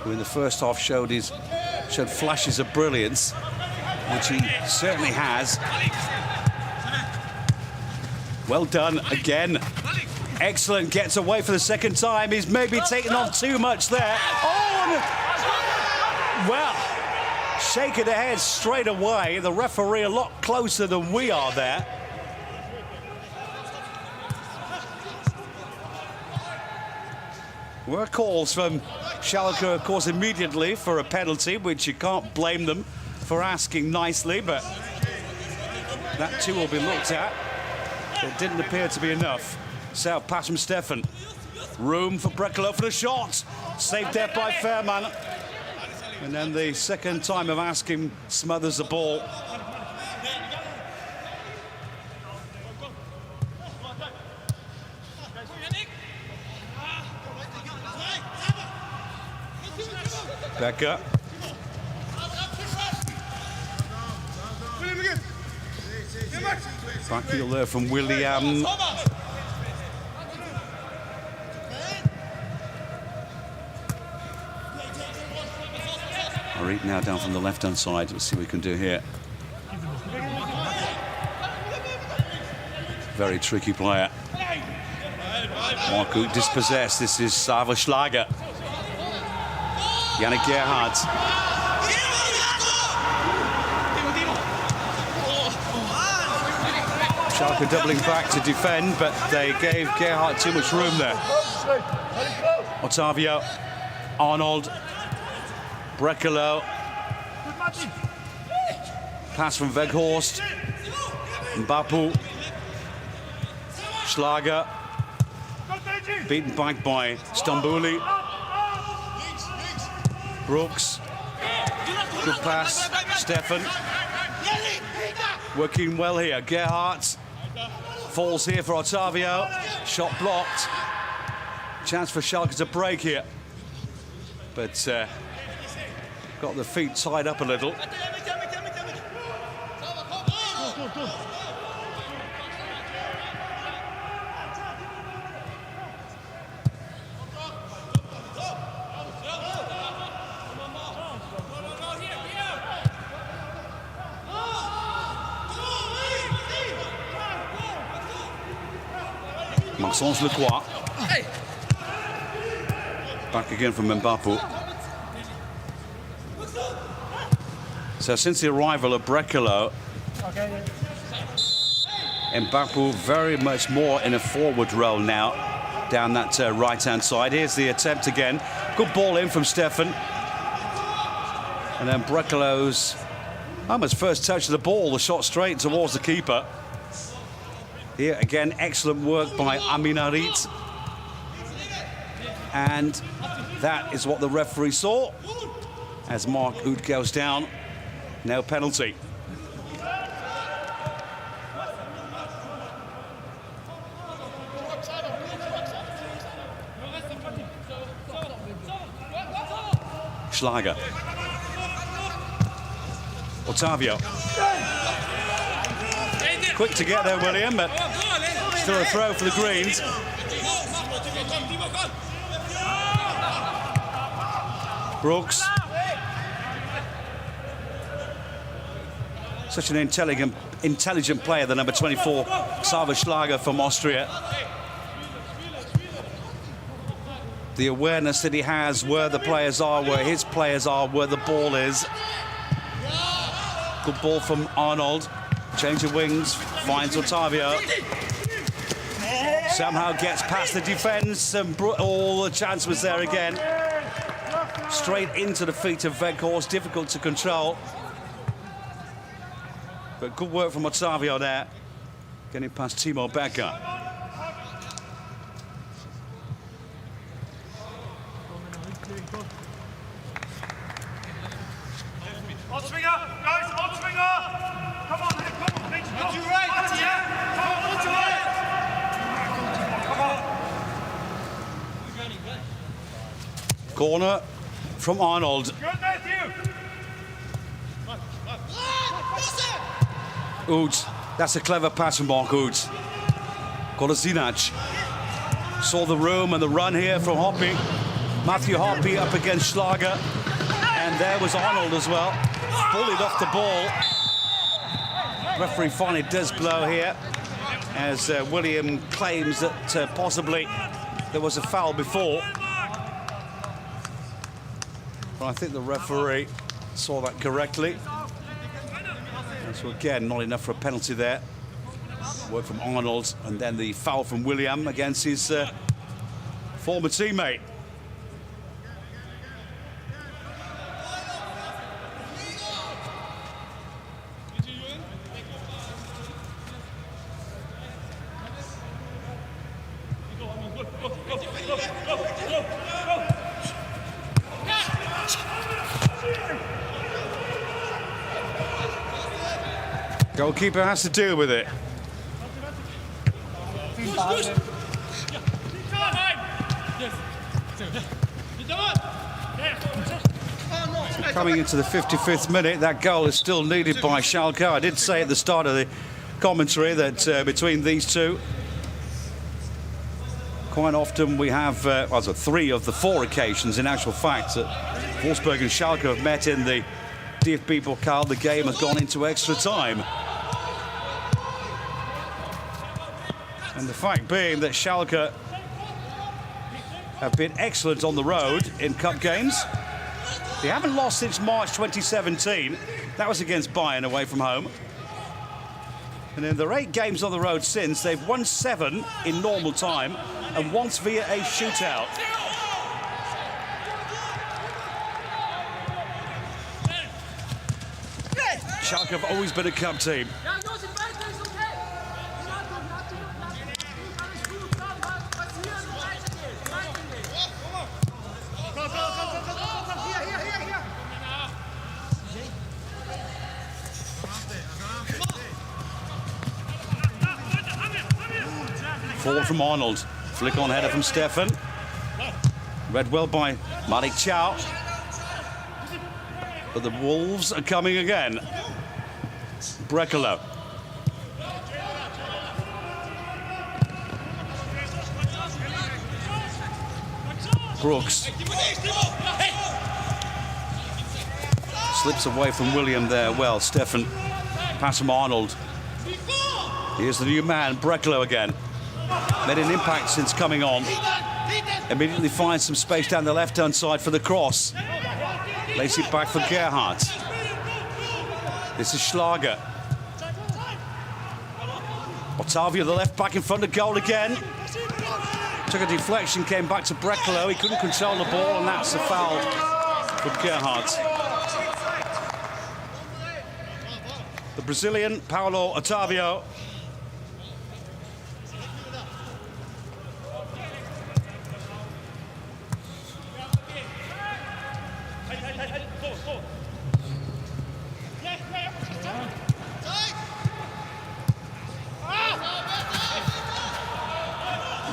who in the first half showed flashes of brilliance, which he certainly has. Well done again. Excellent, gets away for the second time. He's maybe taken on too much there. Oh, well, shaking the head straight away. The referee a lot closer than we are there. Were calls from Schalke, of course, immediately for a penalty, which you can't blame them for asking nicely, but that too will be looked at. It didn't appear to be enough. South pass from Stefan. Room for Brekalo for the shot. Saved there by Fairman. And then the second time of asking smothers the ball. Becker. Back heel there from William. Arit now down from the left-hand side. Let's see what we can do here. Very tricky player. Marco dispossessed. This is Sava Schlager. Yannick Gerhardt. Schalke doubling back to defend, but they gave Gerhardt too much room there. Otavio, Arnold, Brekalo. Pass from Weghorst. Mbappé. Schlager. Beaten back by Stambouli. Brooks. Good pass. Stefan. Working well here. Gerhardt. Falls here for Otavio. Shot blocked. Chance for Schalke to break here. But got the feet tied up a little. Maxence Lecroix. Back again from Mbappé. So since the arrival of Brekalo, Mbappé very much more in a forward role now down that right-hand side. Here's the attempt again. Good ball in from Stefan. And then Brekalo's almost first touch of the ball, the shot straight towards the keeper. Here again, excellent work by Amin Arit. And that is what the referee saw as Mark Oud goes down. No penalty. Schlager. Otavio. Quick to get there, William, but still a throw for the Greens. Brooks. Such an intelligent player, the number 24, Sava Schlager from Austria. The awareness that he has where the players are, where his players are, where the ball is. Good ball from Arnold. Change of wings, finds Otavio. Somehow gets past the defence, and all the chance was there again. Straight into the feet of Weghorst, difficult to control. But good work from Otavio there, getting past Timo Becker. Corner from Arnold. Uth, that's a clever pass from Mark Uth. Kolasinac saw the room and the run here from Hoppe. Matthew Hoppe up against Schlager. And there was Arnold as well. Bullied off the ball. Referee finally does blow here, as William claims that possibly there was a foul before. But I think the referee saw that correctly. And so again, not enough for a penalty there. Work from Arnold, and then the foul from William against his former teammate. Goalkeeper has to deal with it. Coming into the 55th minute, that goal is still needed by Schalke. I did say at the start of the commentary that between these two, quite often we have, well, so 3 of the 4 occasions in actual fact that Wolfsburg and Schalke have met in the DFB-Pokal. The game has gone into extra time. And the fact being that Schalke have been excellent on the road in cup games. They haven't lost since March 2017. That was against Bayern away from home. And in their 8 games on the road since, they've won 7 in normal time and once via a shootout. Schalke have always been a cup team. Forward from Arnold. Flick on header from Stefan. Read well by Malik Chow. But the Wolves are coming again. Brekalo. Brooks. Slips away from William there. Well, Stefan. Pass from Arnold. Here's the new man, Brekalo again. Made an impact since coming on. Immediately finds some space down the left-hand side for the cross. Lays it back for Gerhardt. This is Schlager. Otavio, the left back in front of goal again. Took a deflection, came back to Brekalo. He couldn't control the ball, and that's a foul for Gerhardt. The Brazilian, Paulo Otavio.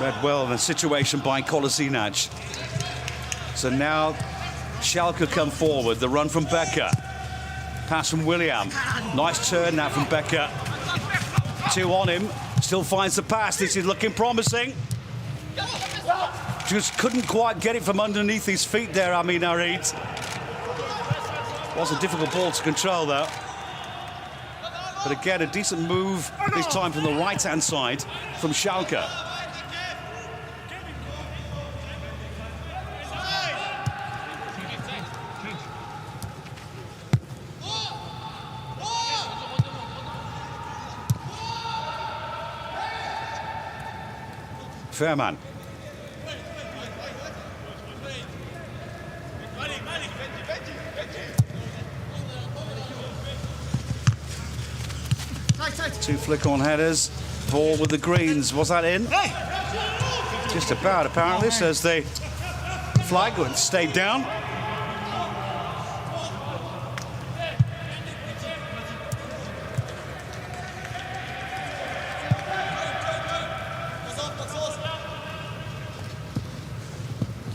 Read well in the situation by Kolasinac. So now Schalke come forward. The run from Becker. Pass from William. Nice turn now from Becker. 2 on him. Still finds the pass. This is looking promising. Just couldn't quite get it from underneath his feet there, Amin Harit. Was a difficult ball to control, though. But again, a decent move, this time from the right-hand side from Schalke. Fairman. Two flick-on headers. Ball with the greens. Was that in? Just about, apparently, says the flag. It stayed down.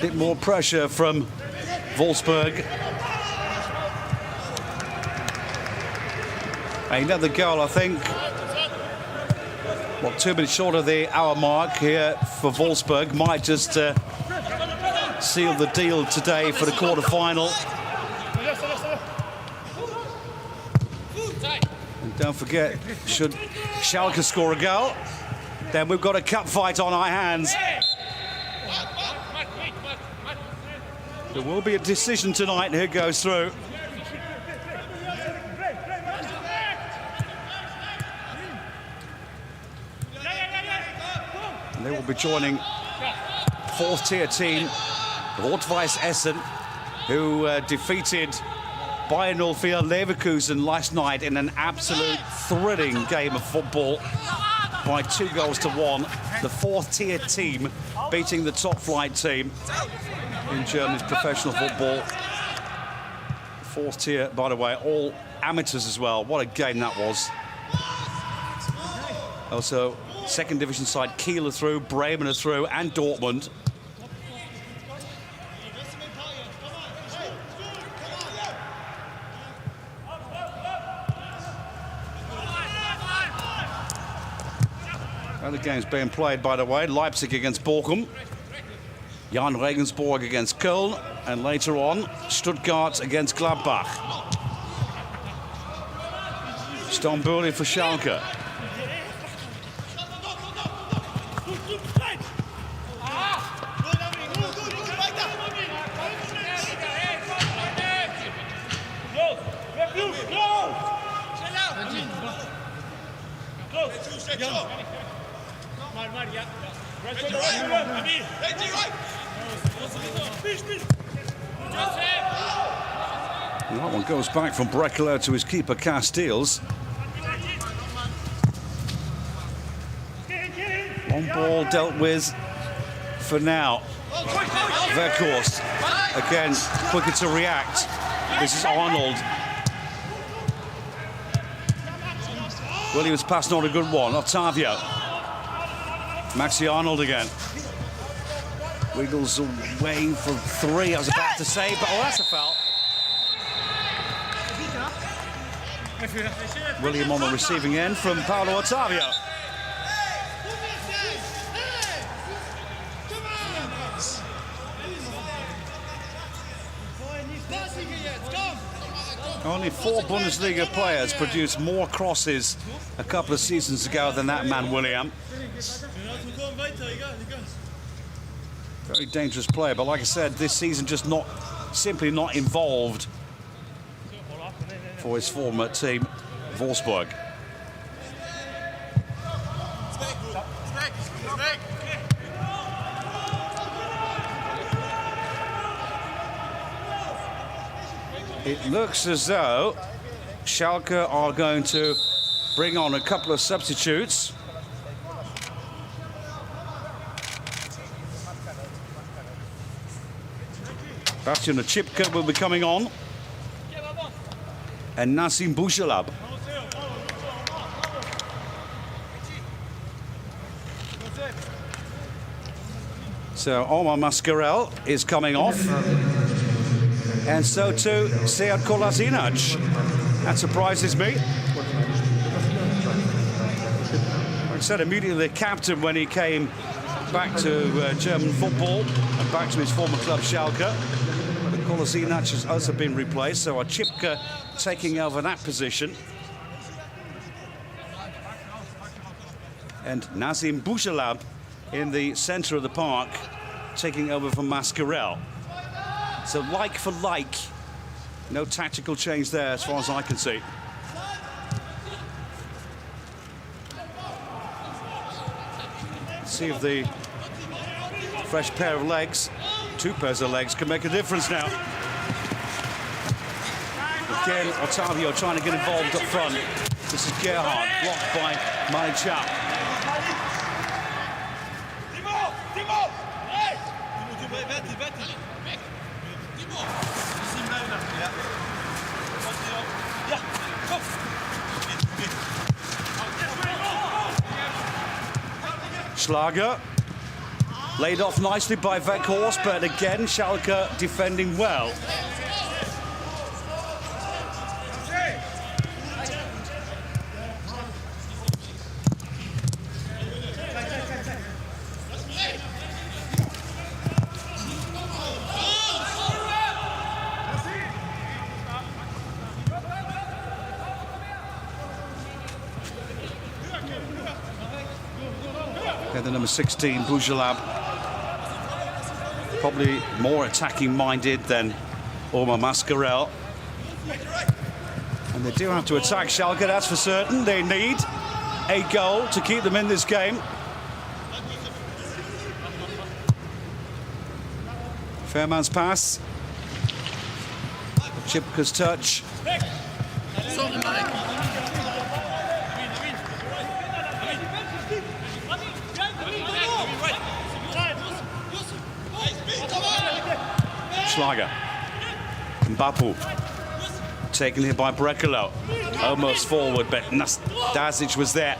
Bit more pressure from Wolfsburg. Another goal, I think. What, 2 minutes short of the hour mark here for Wolfsburg. Might just seal the deal today for the quarter-final. And don't forget, should Schalke score a goal, then we've got a cup fight on our hands. There will be a decision tonight who goes through. And they will be joining fourth-tier team Rot-Weiß Essen, who defeated Bayern 04 Leverkusen last night in an absolute thrilling game of football by 2-1. The fourth-tier team beating the top-flight team in Germany's professional football. Fourth tier, by the way, all amateurs as well. What a game that was. Also, second division side Kiel are through, Bremen are through, and Dortmund. Other games being played, by the way. Leipzig against Bochum. Jan Regensburg against Köln, and later on, Stuttgart against Gladbach. Stambouli for Schalke. And that one goes back from Breckler to his keeper Castells. Long ball dealt with for now. Verkost again, quicker to react. This is Arnold. Williams passed on a good one. Otavio. Maxi Arnold again. Wiggles away for 3. I was about to say, but oh, that's a foul. William on the receiving end from Paulo Otavio. Only 4 Bundesliga players produced more crosses a couple of seasons ago than that man, William. Very dangerous player, but like I said, this season just simply not involved for his former team, Wolfsburg. It looks as though Schalke are going to bring on a couple of substitutes. Bastian Chipka will be coming on. And Nazim Bouchalab. So Omar Mascarell is coming off. And so too, Sead Kolasinac. That surprises me. Like I said, immediately the captain when he came back to German football and back to his former club Schalke. But Kolasinac has also been replaced, so Chipka taking over that position. And Nazim Bouchalab in the centre of the park, taking over from Mascarell. So like for like, no tactical change there as far as I can see. Let's see if the Fresh pair of legs, 2 pairs of legs can make a difference now. Again, Otavio trying to get involved up front. This is Gerhard, blocked by Manichap. Schlager, laid off nicely by Weghorst, but again, Schalke defending well. The number 16, Boujalab, probably more attacking minded than Omar Mascarell. And they do have to attack Schalke, that's for certain. They need a goal to keep them in this game. Fairman's pass. Chipka's touch. Schlager. Mbapu. Taken here by Brekalo. Almost forward, but Dazic was there.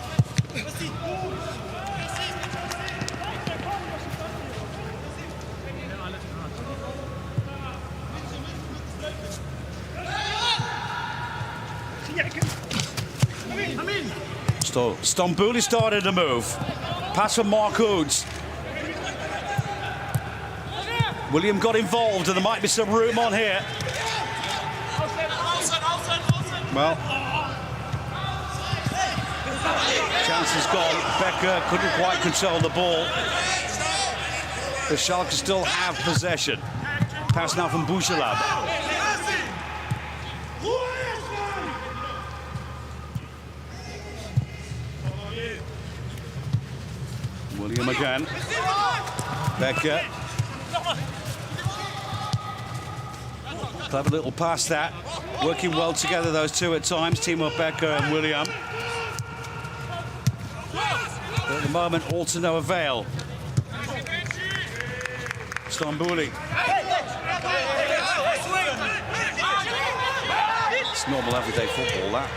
So Stambouli started to move. Pass from Mark Hoods. William got involved, and there might be some room on here. Well, chance is gone. Becker couldn't quite control the ball. The Schalke still have possession. Pass now from Boujalab. William again. Becker. Clever little pass that. Working well together, those two at times. Timo Becker and William. But at the moment, all to no avail. Stambouli. It's normal everyday football, that.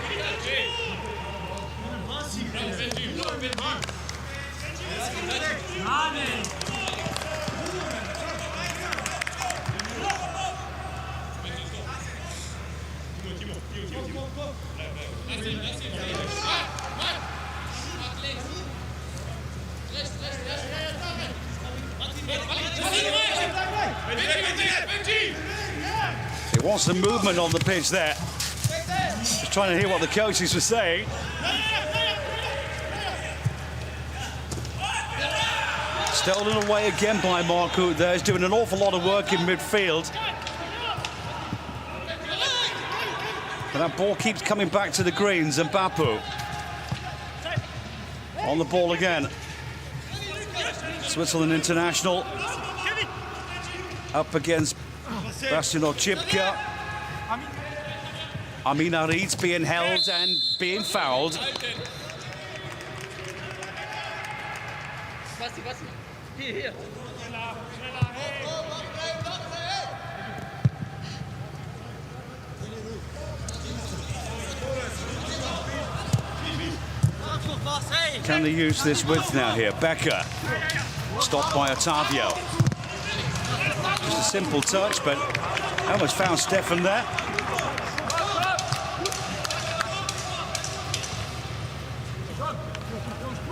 He wants some movement on the pitch there. Just trying to hear what the coaches were saying. Stolen away again by Marcoux there. He's doing an awful lot of work in midfield. But that ball keeps coming back to the greens. And Mbapu on the ball again. Switzerland international up against Bastian Oczipka. Amin Arid's being held and being fouled. Here. Can they use this width now here? Becker. Stopped by Otavio. Just a simple touch, but almost found Stefan there.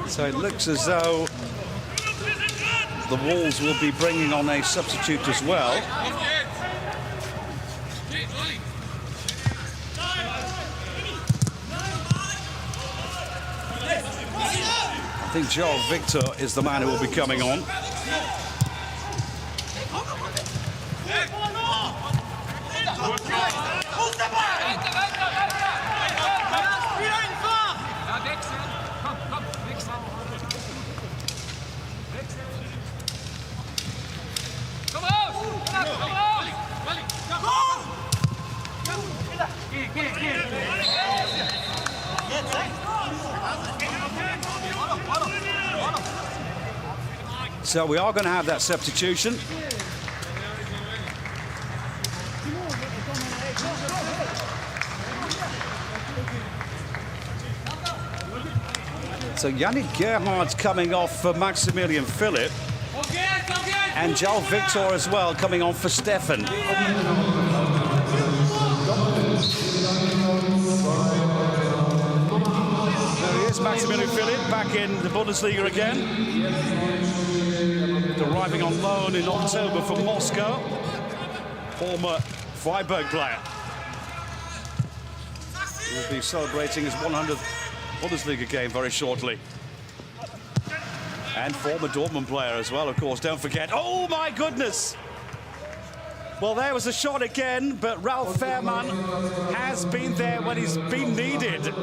So it looks as though the Wolves will be bringing on a substitute as well. I think Joel Victor is the man who will be coming on. So we are going to have that substitution. So Yannick Gerhard's coming off for Maximilian Philipp. And João Victor as well coming on for Stefan. There he is, Maximilian Philipp, back in the Bundesliga again. Arriving on loan in October from Moscow. Former Freiburg player. He'll be celebrating his 100th Bundesliga game very shortly. And former Dortmund player as well, of course, don't forget. Oh my goodness! Well, there was a shot again, but Ralf Fährmann has been there when he's been needed.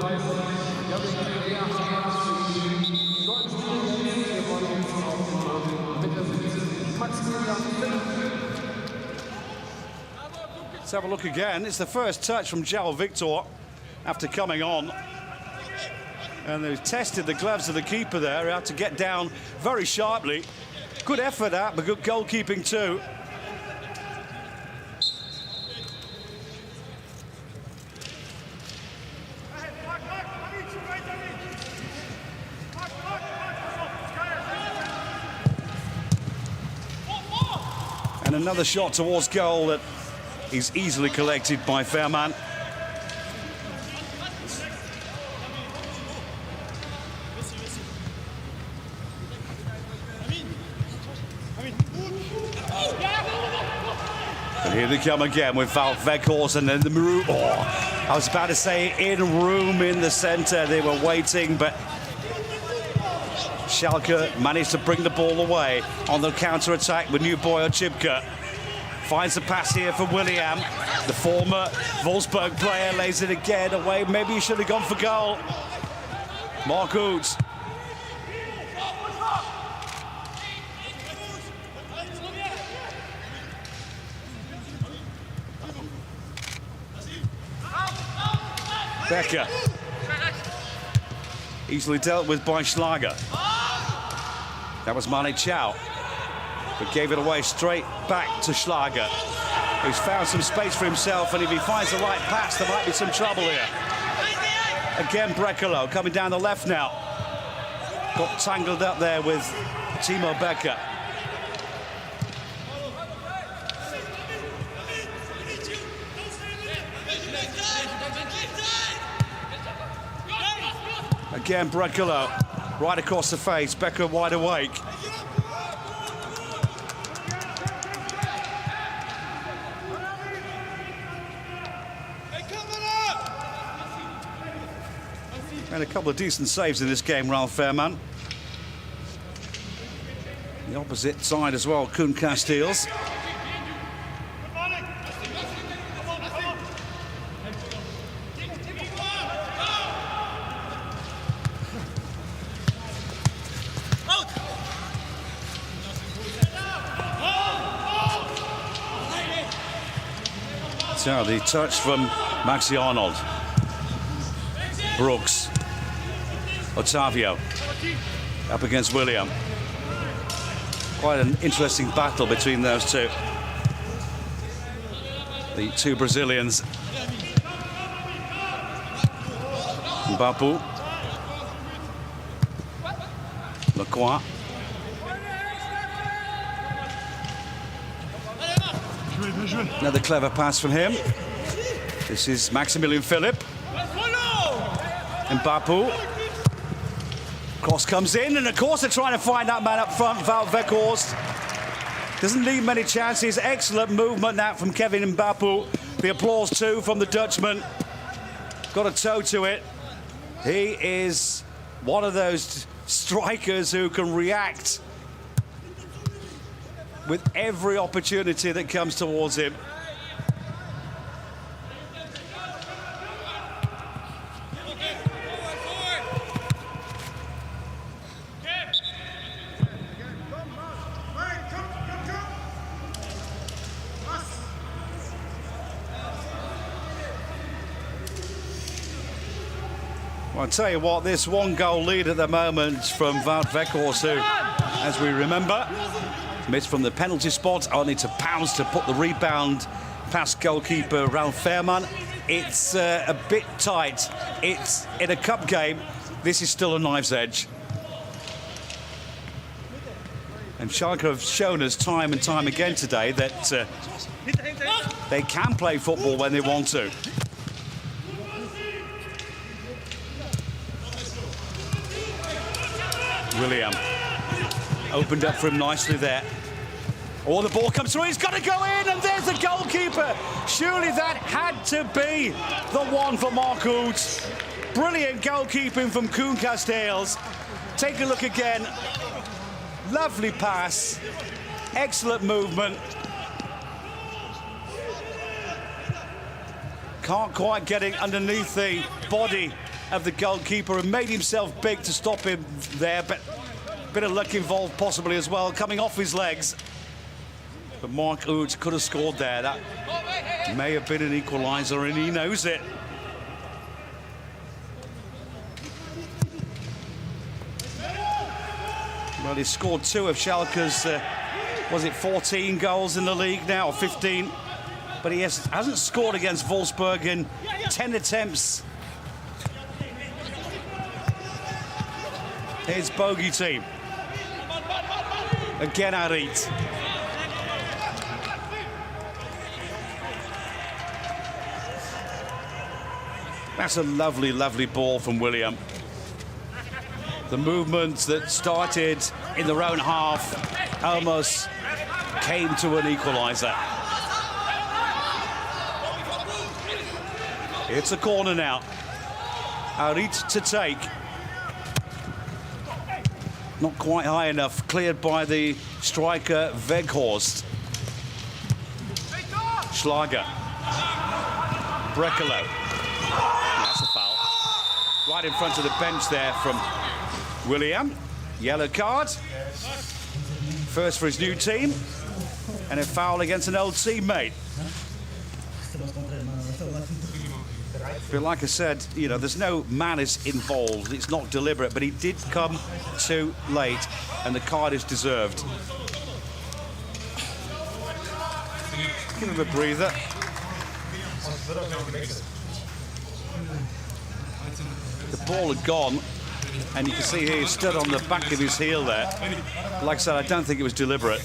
Let's have a look again. It's the first touch from João Victor after coming on. And they've tested the gloves of the keeper there. He had to get down very sharply. Good effort out, but good goalkeeping too. And another shot towards goal that is easily collected by Fährmann. And here they come again with Wout Weghorst and then the Maru. Oh, I was about to say in room in the centre. They were waiting, but Schalke managed to bring the ball away on the counter-attack with new boy Ochibka. Finds the pass here for William. The former Wolfsburg player lays it again away. Maybe he should have gone for goal. Mark Uth. Becker. Easily dealt with by Schlager. That was Mane Chow, but gave it away straight back to Schlager, who's found some space for himself, and if he finds the right pass, there might be some trouble here. Again, Brekalo coming down the left now. Got tangled up there with Timo Becker. Again, Brekalo right across the face. Becker wide awake. And a couple of decent saves in this game, Ralf Fährmann. The opposite side as well, Koen Casteels. So the touch from Maxi Arnold. Brooks. Otavio up against William. Quite an interesting battle between those two. The two Brazilians. Mbappé. Lacroix. Another clever pass from him. This is Maximilian Philipp. Mbappé. Cross comes in, and of course they're trying to find that man up front, Wout Weghorst. Doesn't leave many chances. Excellent movement now from Kevin Mbappé. The applause too from the Dutchman. Got a toe to it. He is one of those strikers who can react with every opportunity that comes towards him. Well, I'll tell you what, this one-goal lead at the moment from Wout Weghorst, who, as we remember, missed from the penalty spot, only to pounce to put the rebound past goalkeeper Ralf Fährmann. It's a bit tight. It's in a cup game. This is still a knife's edge. And Schalke have shown us time and time again today that they can play football when they want to. William opened up for him nicely there. Oh, the ball comes through, he's got to go in, and there's the goalkeeper. Surely that had to be the one for Mark Hoed. Brilliant goalkeeping from Koen Casteels. Take a look again. Lovely pass, excellent movement. Can't quite get it underneath the body of the goalkeeper and made himself big to stop him there, but a bit of luck involved possibly as well, coming off his legs. But Mark Hoed could have scored there. That may have been an equaliser, and he knows it. Well, he's scored 2 of Schalke's, was it 14 goals in the league now, or 15? But he hasn't scored against Wolfsburg in 10 attempts. His bogey team. Again, Harit. That's a lovely, lovely ball from William. The movement that started in their own half almost came to an equaliser. It's a corner now. Harit to take. Not quite high enough, cleared by the striker Weghorst. Schlager. Brekalo. That's a foul. Right in front of the bench there from William. Yellow card. First for his new team. And a foul against an old teammate. But like I said, you know, there's no malice involved. It's not deliberate, but he did come too late, and the card is deserved. Give him a breather. The ball had gone, and you can see here he stood on the back of his heel there. Like I said, I don't think it was deliberate.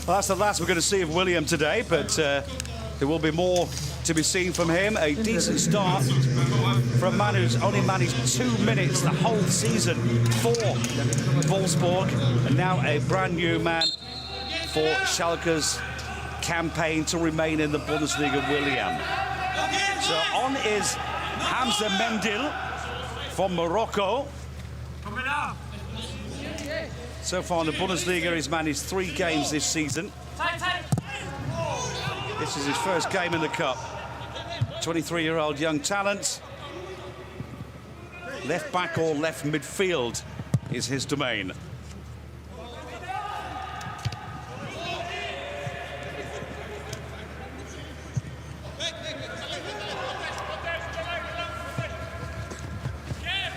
Well, that's the last we're going to see of William today, but there will be more to be seen from him. A decent start from a man who's only managed 2 minutes the whole season for Wolfsburg, and now a brand new man for Schalke's campaign to remain in the Bundesliga, William. So on is Hamza Mendil from Morocco. So far in the Bundesliga, he's managed 3 games this season. This is his first game in the Cup. 23-year-old young talent. Left back or left midfield is his domain.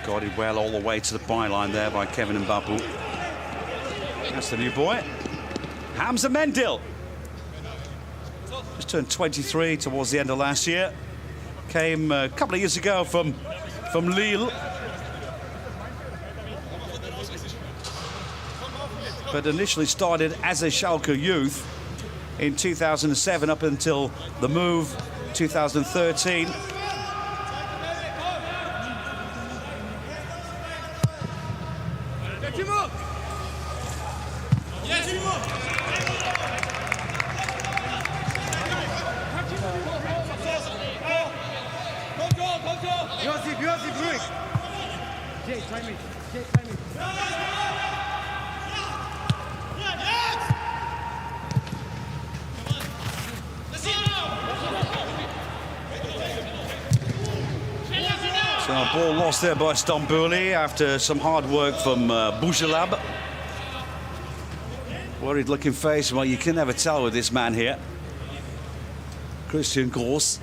Guarded well all the way to the byline there by Kevin and Babu. That's the new boy. Hamza Mendil. Just turned 23 towards the end of last year. Came a couple of years ago from Lille. But initially started as a Schalke youth in 2007 up until the move 2013. So a ball lost there by Stambouli after some hard work from Bouchelab. Worried looking face. Well, you can never tell with this man here. Christian Gross.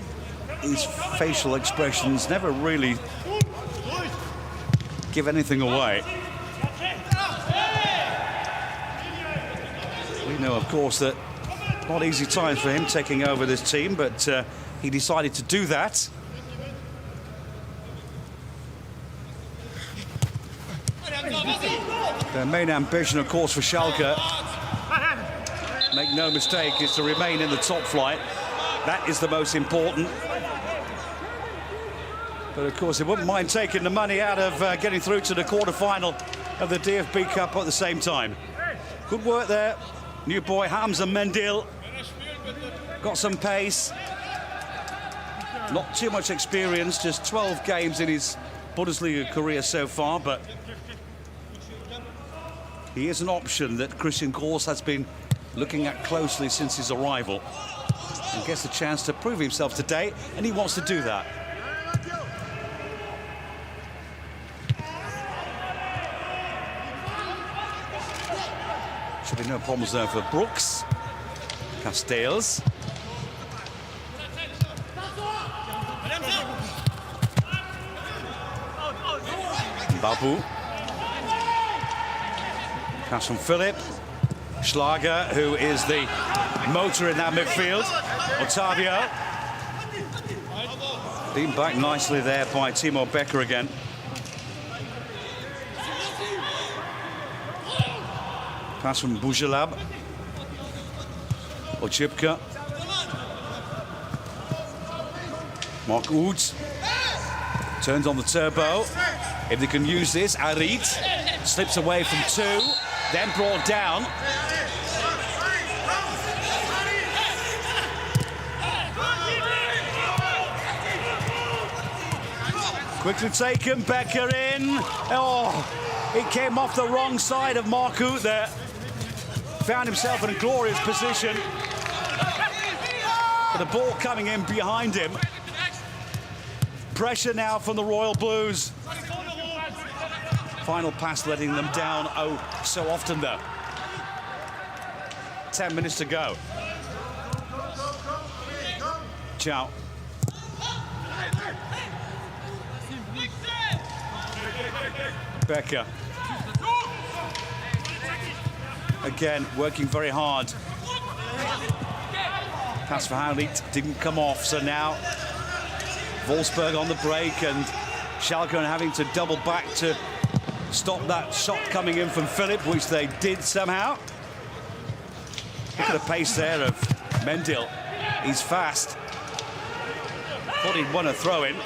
His facial expressions never really give anything away. We know, of course, that not easy times for him taking over this team, but he decided to do that. Their main ambition, of course, for Schalke, make no mistake, is to remain in the top flight. That is the most important. But of course, they wouldn't mind taking the money out of getting through to the quarter-final of the DFB Cup at the same time. Good work there. New boy Hamza Mendil. Got some pace. Not too much experience, just 12 games in his Bundesliga career so far, but he is an option that Christian Gross has been looking at closely since his arrival. And gets a chance to prove himself today, and he wants to do that. Should be no problems there for Brooks. Castells. Babu. Pass from Philip. Schlager, who is the motor in that midfield. Otavio. Beaten back nicely there by Timo Becker again. Pass from Bujalab. Ochipka. Mark Oud. Turns on the turbo. If they can use this, Arit slips away from two, then brought down. Quickly taken, Becker in. Oh, it came off the wrong side of Mark Oud there. Found himself in a glorious position. But the ball coming in behind him. Pressure now from the Royal Blues. Final pass letting them down, oh, so often though. 10 minutes to go. Ciao. Becker. Again, working very hard. Pass for Howlett didn't come off, so now Wolfsburg on the break, and Schalke having to double back to stop that shot coming in from Philip, which they did somehow. Look at the pace there of Mendil. He's fast. Thought he'd won a throw-in.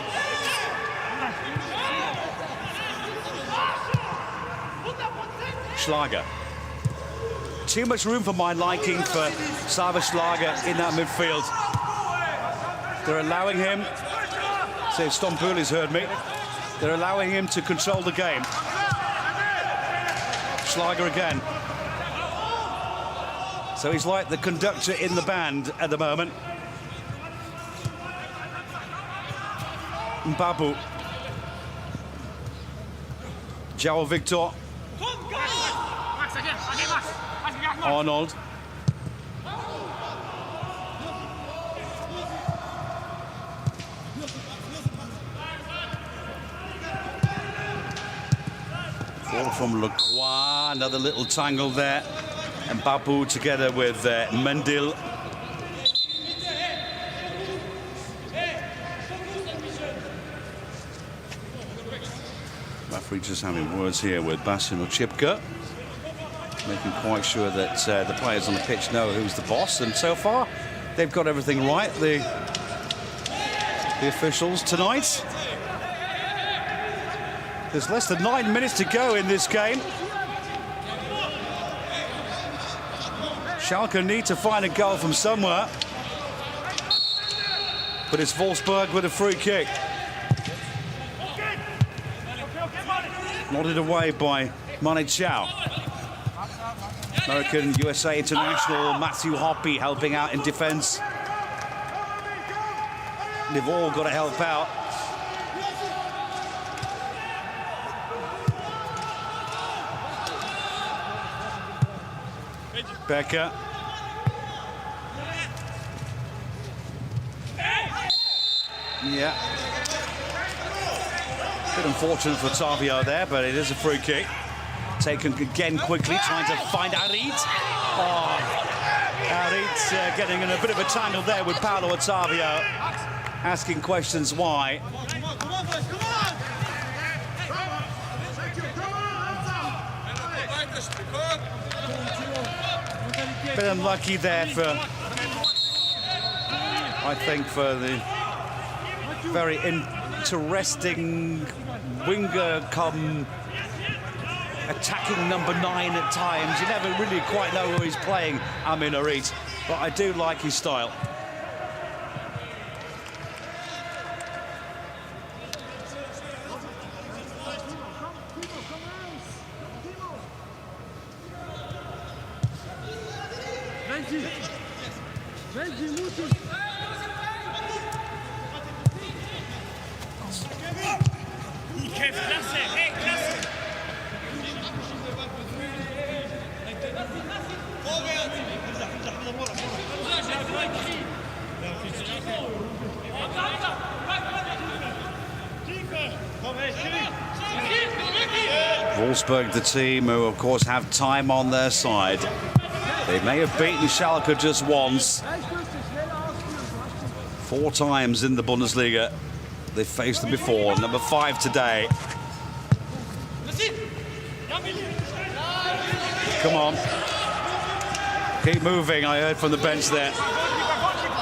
Schlager. Too much room for my liking for Sava Schlager in that midfield. They're allowing him, say Stompulis heard me, they're allowing him to control the game. Schlager again. So he's like the conductor in the band at the moment. Babu. João Victor. Arnold. Ball from Lacroix, another little tangle there. And Babu together with Mendil. Referee just having words here with Bastian Ochipka, making quite sure that the players on the pitch know who's the boss. And so far, they've got everything right, the officials tonight. There's less than 9 minutes to go in this game. Schalke need to find a goal from somewhere. But it's Wolfsburg with a free kick. Nodded away by Mane Chow. American USA international Matthew Hoppy helping out in defence. They've all got to help out. Becker. Yeah. Bit unfortunate for Tavio there, but it is a free kick. Taken again quickly, trying to find Arid. Oh, Arid getting in a bit of a tangle there with Paulo Otavio, asking questions why. Bit unlucky there for, I think, for the very interesting winger come attacking number 9 at times. You never really quite know who he's playing, Amin Arid, but I do like his style. Wolfsburg, the team who, of course, have time on their side. They may have beaten Schalke just once. 4 times in the Bundesliga. They've faced them before. Number 5 today. Come on. Keep moving, I heard from the bench there.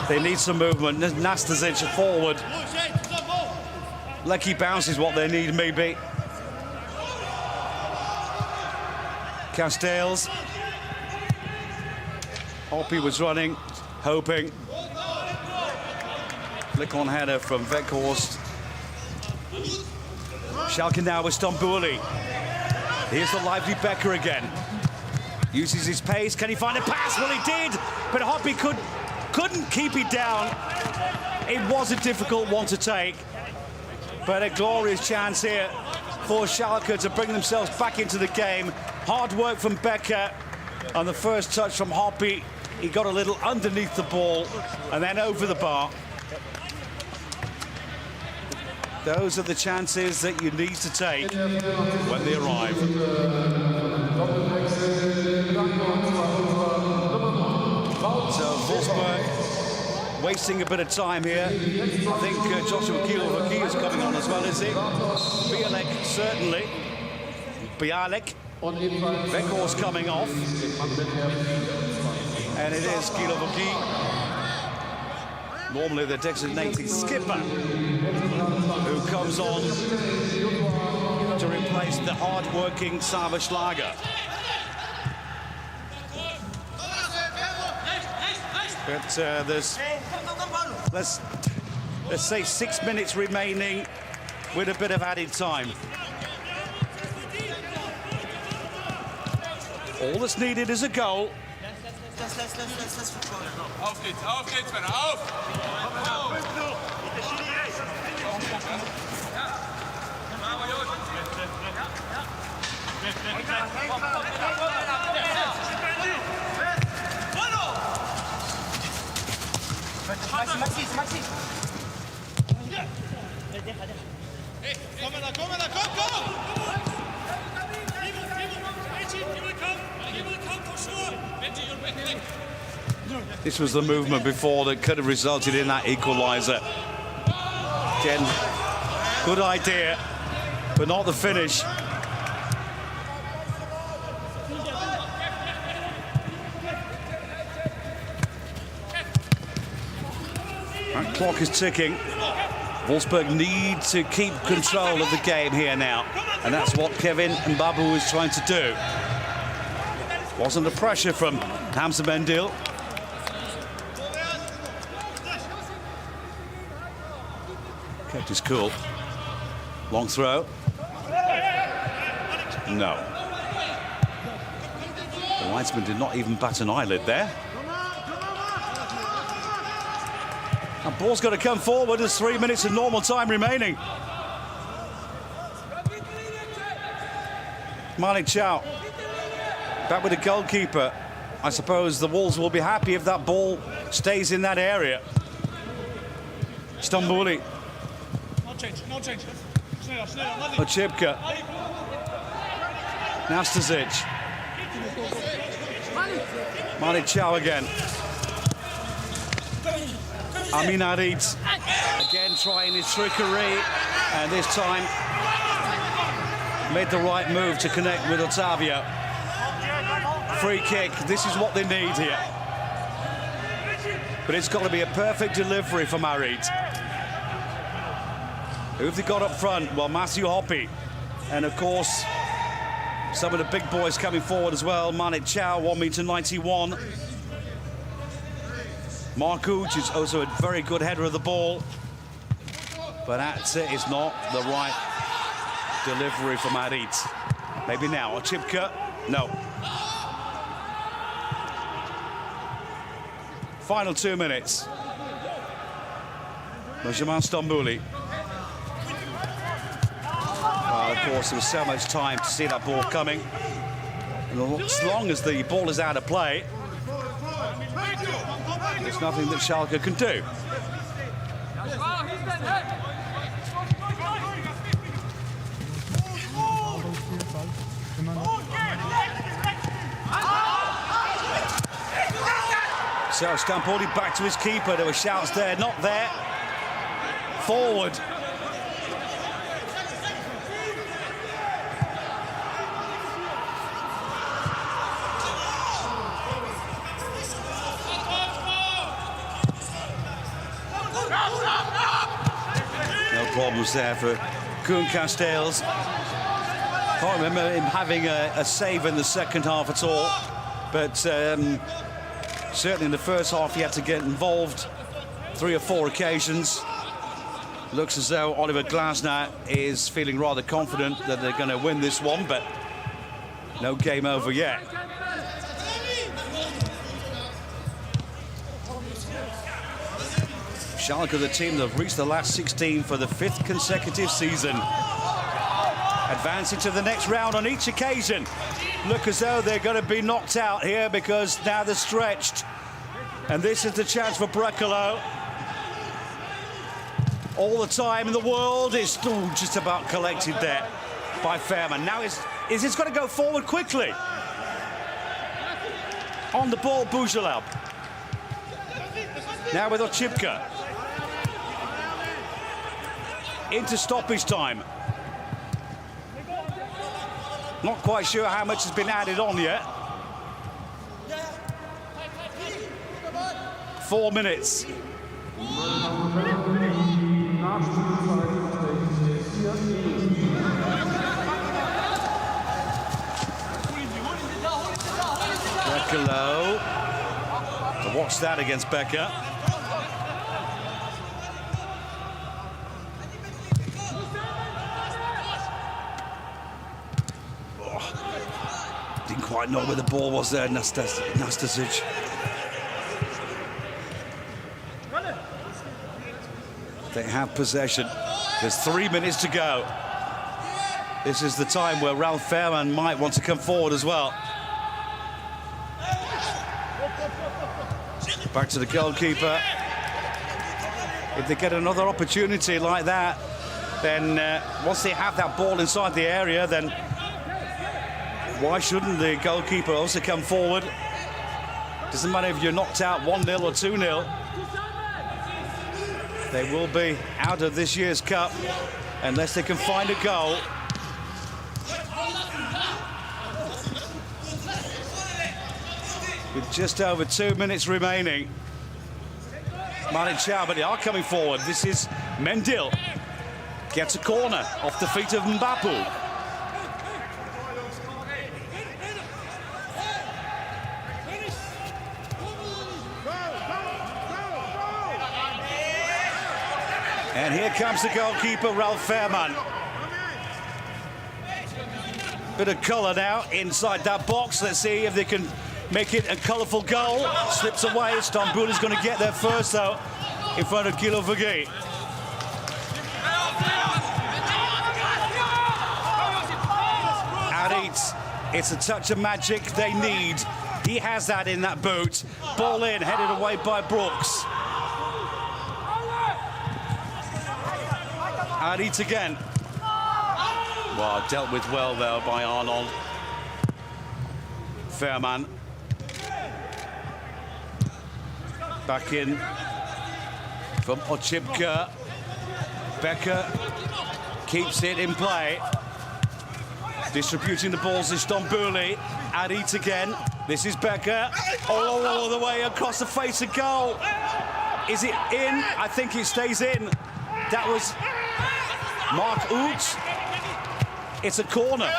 They need some movement. Nastasic forward. Lucky bounce is what they need, maybe. Castells. Hoppy was running, hoping. Flick on header from Weghorst. Schalke now with Stambouli. Here's the lively Becker again. Uses his pace. Can he find a pass? Well, he did, but Hoppy couldn't keep it down. It was a difficult one to take, but a glorious chance here for Schalke to bring themselves back into the game. Hard work from Becker, and the first touch from Hoppy. He got a little underneath the ball and then over the bar. Those are the chances that you need to take when they arrive. So Wolfsburg wasting a bit of time here. I think Joshua Kiel is coming on as well, is he? Bialek, certainly. Bialek. Weghorst coming off. And it is Kiel. Normally the designated skipper who comes on to replace the hard-working Sava Schlager. But there's, let's say 6 minutes remaining with a bit of added time. All that's needed is a goal. Auf geht's, Männer, auf! Maxi! Hey, komm! This was the movement before that could have resulted in that equaliser. Again, good idea, but not the finish. That clock is ticking. Wolfsburg need to keep control of the game here now, and that's what Kevin Mbabu is trying to do. Wasn't the pressure from Hamza Mendil. Kept his cool. Long throw. No. The linesman did not even bat an eyelid there. And ball's got to come forward. There's 3 minutes of normal time remaining. Malik Chow back with the goalkeeper. I suppose the Wolves will be happy if that ball stays in that area. Stambouli. No change. Ochipka. Nastasic. Malik Chow again. Amin Harit again trying his trickery, and this time made the right move to connect with Otavio. Free kick, this is what they need here. But it's got to be a perfect delivery from Harit. Who have they got up front? Well, Matthew Hoppe. And of course, some of the big boys coming forward as well. Malik Chow, 1m91. Mark Uj is also a very good header of the ball. But that is not the right delivery from Harit. Maybe now, Ochipka. No. Final 2 minutes. Benjamin Stambouli. Well, of course, there was so much time to see that ball coming. And as long as the ball is out of play, there's nothing that Schalke can do. So Stambouli back to his keeper. There were shouts there, not there. Forward. No problems there for Koen Castells. Can't remember him having a save in the second half at all, but certainly in the first half he had to get involved 3 or 4 occasions. Looks as though Oliver Glasner is feeling rather confident that they're going to win this one, but no game over yet. Schalke, the team that have reached the last 16 for the 5th consecutive season. Advancing to the next round on each occasion. Look as though they're going to be knocked out here because now they're stretched. And this is the chance for Brekalo. All the time in the world is just about collected there by Fairman. Now is this going to go forward quickly? On the ball, Boujalab. Now with Ochipka. Into stoppage time. Not quite sure how much has been added on yet. 4 minutes. Brekalo. To watch that against Becker. Didn't quite know where the ball was there, Nastasic. They have possession. There's 3 minutes to go. This is the time where Ralf Fairman might want to come forward as well. Back to the goalkeeper. If they get another opportunity like that, then once they have that ball inside the area, then why shouldn't the goalkeeper also come forward? Doesn't matter if you're knocked out 1-0 or 2-0. They will be out of this year's cup unless they can find a goal. With just over 2 minutes remaining. Malik Chow, but they are coming forward. This is Mendil. Gets a corner off the feet of Mbapu. And here comes the goalkeeper, Ralf Fairman. Bit of colour now inside that box. Let's see if they can make it a colourful goal. Slips away. Stambouli is going to get there first, though, in front of Kilo Vergey. Harit, it's a touch of magic they need. He has that in that boot. Ball in, headed away by Brooks. Harit again. Well, dealt with well, though, by Arnold. Fairman. Back in from Ochipka. Becker keeps it in play. Distributing the balls is Stambouli. Arit again. This is Becker. All the way across the face of goal. Is it in? I think it stays in. That was Mark Oates. It's a corner.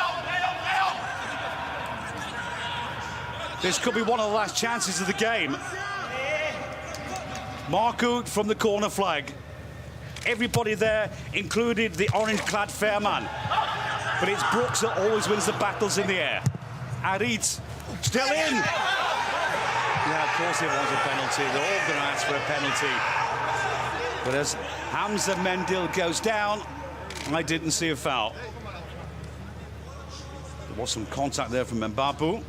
This could be one of the last chances of the game. Mark Oates from the corner flag. Everybody there included the orange-clad Fairman. But it's Brooks that always wins the battles in the air. Arit still in. Yeah, of course it was a penalty. They're all going to ask for a penalty. But as Hamza Mendil goes down, I didn't see a foul. There was some contact there from Mbabu.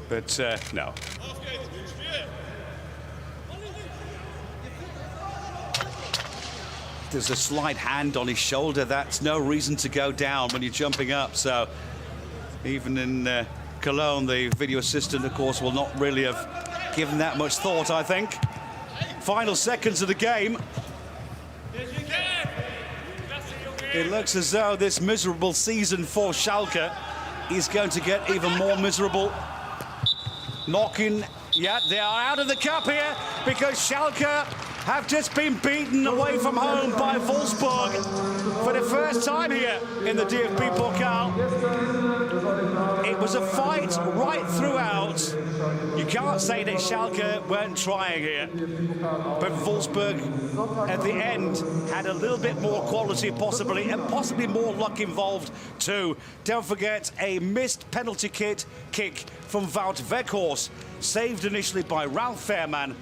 But no. There's a slight hand on his shoulder. That's no reason to go down when you're jumping up. So even in Cologne, the video assistant, of course, will not really have given that much thought, I think. Final seconds of the game. It looks as though this miserable season for Schalke is going to get even more miserable. Knocking, yeah, they are out of the cup here because Schalke have just been beaten away from home by Wolfsburg for the first time here in the DFB-Pokal. It was a fight right throughout. You can't say that Schalke weren't trying here, but Wolfsburg at the end had a little bit more quality possibly, and possibly more luck involved too. Don't forget a missed penalty kick from Wout Weghorst, saved initially by Ralf Fairman.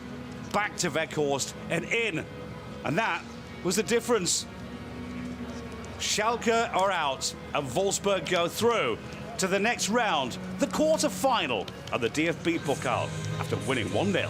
Back to Weghorst and in. And that was the difference. Schalke are out and Wolfsburg go through to the next round, the quarter-final of the DFB-Pokal, after winning 1-0.